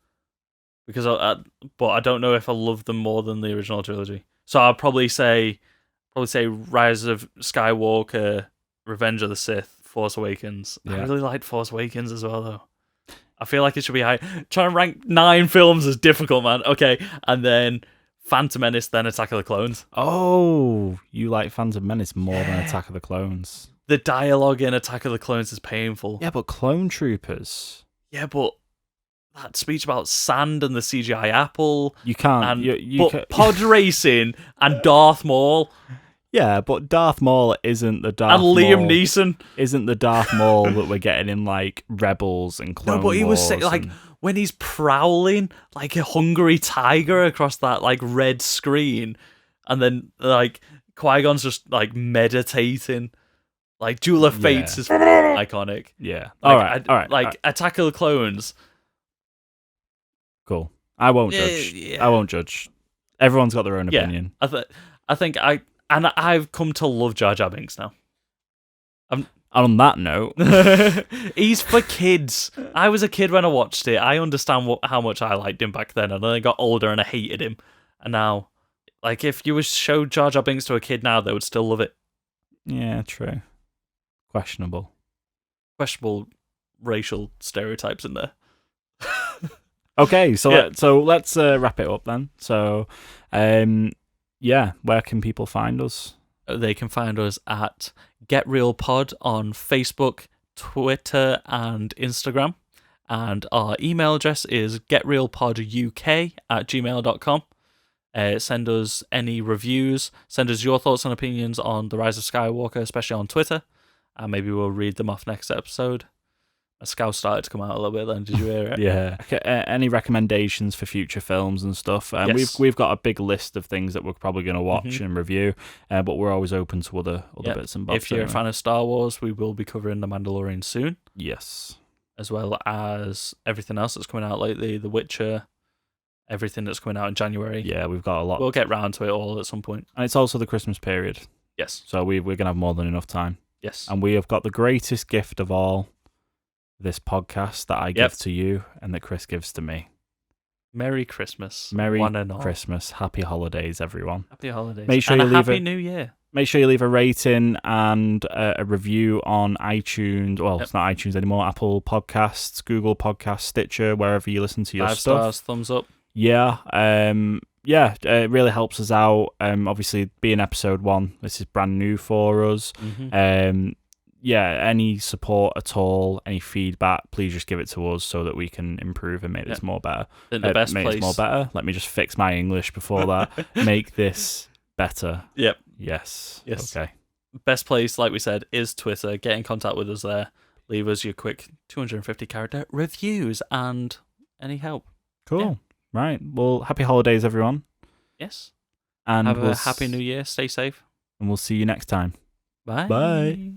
Speaker 5: because but I don't know if I love them more than the original trilogy. So I'll probably say Rise of Skywalker, Revenge of the Sith, Force Awakens.
Speaker 4: Yeah.
Speaker 5: I really liked Force Awakens as well, though. I feel like it should be high. Trying to rank 9 films is difficult, man. Okay, and then Phantom Menace, then Attack of the Clones.
Speaker 4: Oh, you like Phantom Menace more than Attack of the Clones.
Speaker 5: The dialogue in Attack of the Clones is painful.
Speaker 4: Yeah, but Clone Troopers.
Speaker 5: Yeah, but that speech about sand and the CGI apple.
Speaker 4: You can't.
Speaker 5: But pod racing and Darth Maul.
Speaker 4: Yeah, but Darth Maul isn't the Darth
Speaker 5: And Liam
Speaker 4: Maul.
Speaker 5: Neeson.
Speaker 4: Isn't the Darth Maul that we're getting in like Rebels and Clone
Speaker 5: No, but he was
Speaker 4: Wars
Speaker 5: saying, like,
Speaker 4: and-
Speaker 5: when he's prowling like a hungry tiger across that like red screen, and then like Qui-Gon's just like meditating. Like Duel of Fates is iconic.
Speaker 4: Yeah.
Speaker 5: Like,
Speaker 4: all right.
Speaker 5: Like Attack of the Clones.
Speaker 4: Cool. I won't
Speaker 5: Yeah,
Speaker 4: judge.
Speaker 5: yeah.
Speaker 4: I won't judge. Everyone's got their own opinion.
Speaker 5: I think I've come to love Jar Jar Binks now.
Speaker 4: On that note,
Speaker 5: He's for kids. I was a kid when I watched it. I understand how much I liked him back then, and then I got older and I hated him. And now, like, if you show Jar Jar Binks to a kid now, they would still love it.
Speaker 4: yeah, true. Questionable.
Speaker 5: Questionable racial stereotypes in there.
Speaker 4: Okay, so
Speaker 5: Yeah.
Speaker 4: let's wrap it up then. So, where can people find us?
Speaker 5: They can find us at Get Real Pod on Facebook, Twitter, and Instagram. And our email address is getrealpoduk@gmail.com. Send us any reviews. Send us your thoughts and opinions on The Rise of Skywalker, especially on Twitter. And maybe we'll read them off next episode. A scout started to come out a little bit then. Did you hear it?
Speaker 4: Yeah. Okay, any recommendations for future films and stuff?
Speaker 5: Yes.
Speaker 4: We've got a big list of things that we're probably going to watch and review, but we're always open to other
Speaker 5: Yep.
Speaker 4: bits and bobs.
Speaker 5: If you're a fan of Star Wars, we will be covering The Mandalorian soon,
Speaker 4: Yes.
Speaker 5: as well as everything else that's coming out lately, The Witcher, everything that's coming out in January.
Speaker 4: Yeah, we've got a lot.
Speaker 5: We'll get round to it all at some point.
Speaker 4: And it's also the Christmas period,
Speaker 5: Yes.
Speaker 4: so we're going to have more than enough time.
Speaker 5: Yes.
Speaker 4: And we have got the greatest gift of all, this podcast that I give to you and that Chris gives to me.
Speaker 5: Merry Christmas.
Speaker 4: Merry
Speaker 5: one and all.
Speaker 4: Christmas. Happy holidays, everyone.
Speaker 5: Happy holidays.
Speaker 4: Make sure
Speaker 5: and
Speaker 4: you
Speaker 5: a
Speaker 4: leave
Speaker 5: Happy
Speaker 4: it-
Speaker 5: New Year.
Speaker 4: Make sure you leave a rating and a review on iTunes. Well, It's not iTunes anymore. Apple Podcasts, Google Podcasts, Stitcher, wherever you listen to your
Speaker 5: 5
Speaker 4: stuff.
Speaker 5: stars, thumbs up.
Speaker 4: Yeah. It really helps us out. Obviously, being episode 1, this is brand new for us.
Speaker 5: Mm-hmm.
Speaker 4: Any support at all, any feedback, please just give it to us so that we can improve and make this more better.
Speaker 5: I think the best
Speaker 4: make
Speaker 5: place.
Speaker 4: this more better. Let me just fix my English before that. Make this better.
Speaker 5: Yep.
Speaker 4: Yes.
Speaker 5: Yes.
Speaker 4: Okay.
Speaker 5: Best place, like we said, is Twitter. Get in contact with us there. Leave us your quick 250 character reviews and any help.
Speaker 4: Cool.
Speaker 5: Yeah.
Speaker 4: Right. Well, happy holidays, everyone.
Speaker 5: Yes.
Speaker 4: And
Speaker 5: Have
Speaker 4: we'll
Speaker 5: a happy new year. Stay safe.
Speaker 4: And we'll see you next time.
Speaker 5: Bye.
Speaker 4: Bye.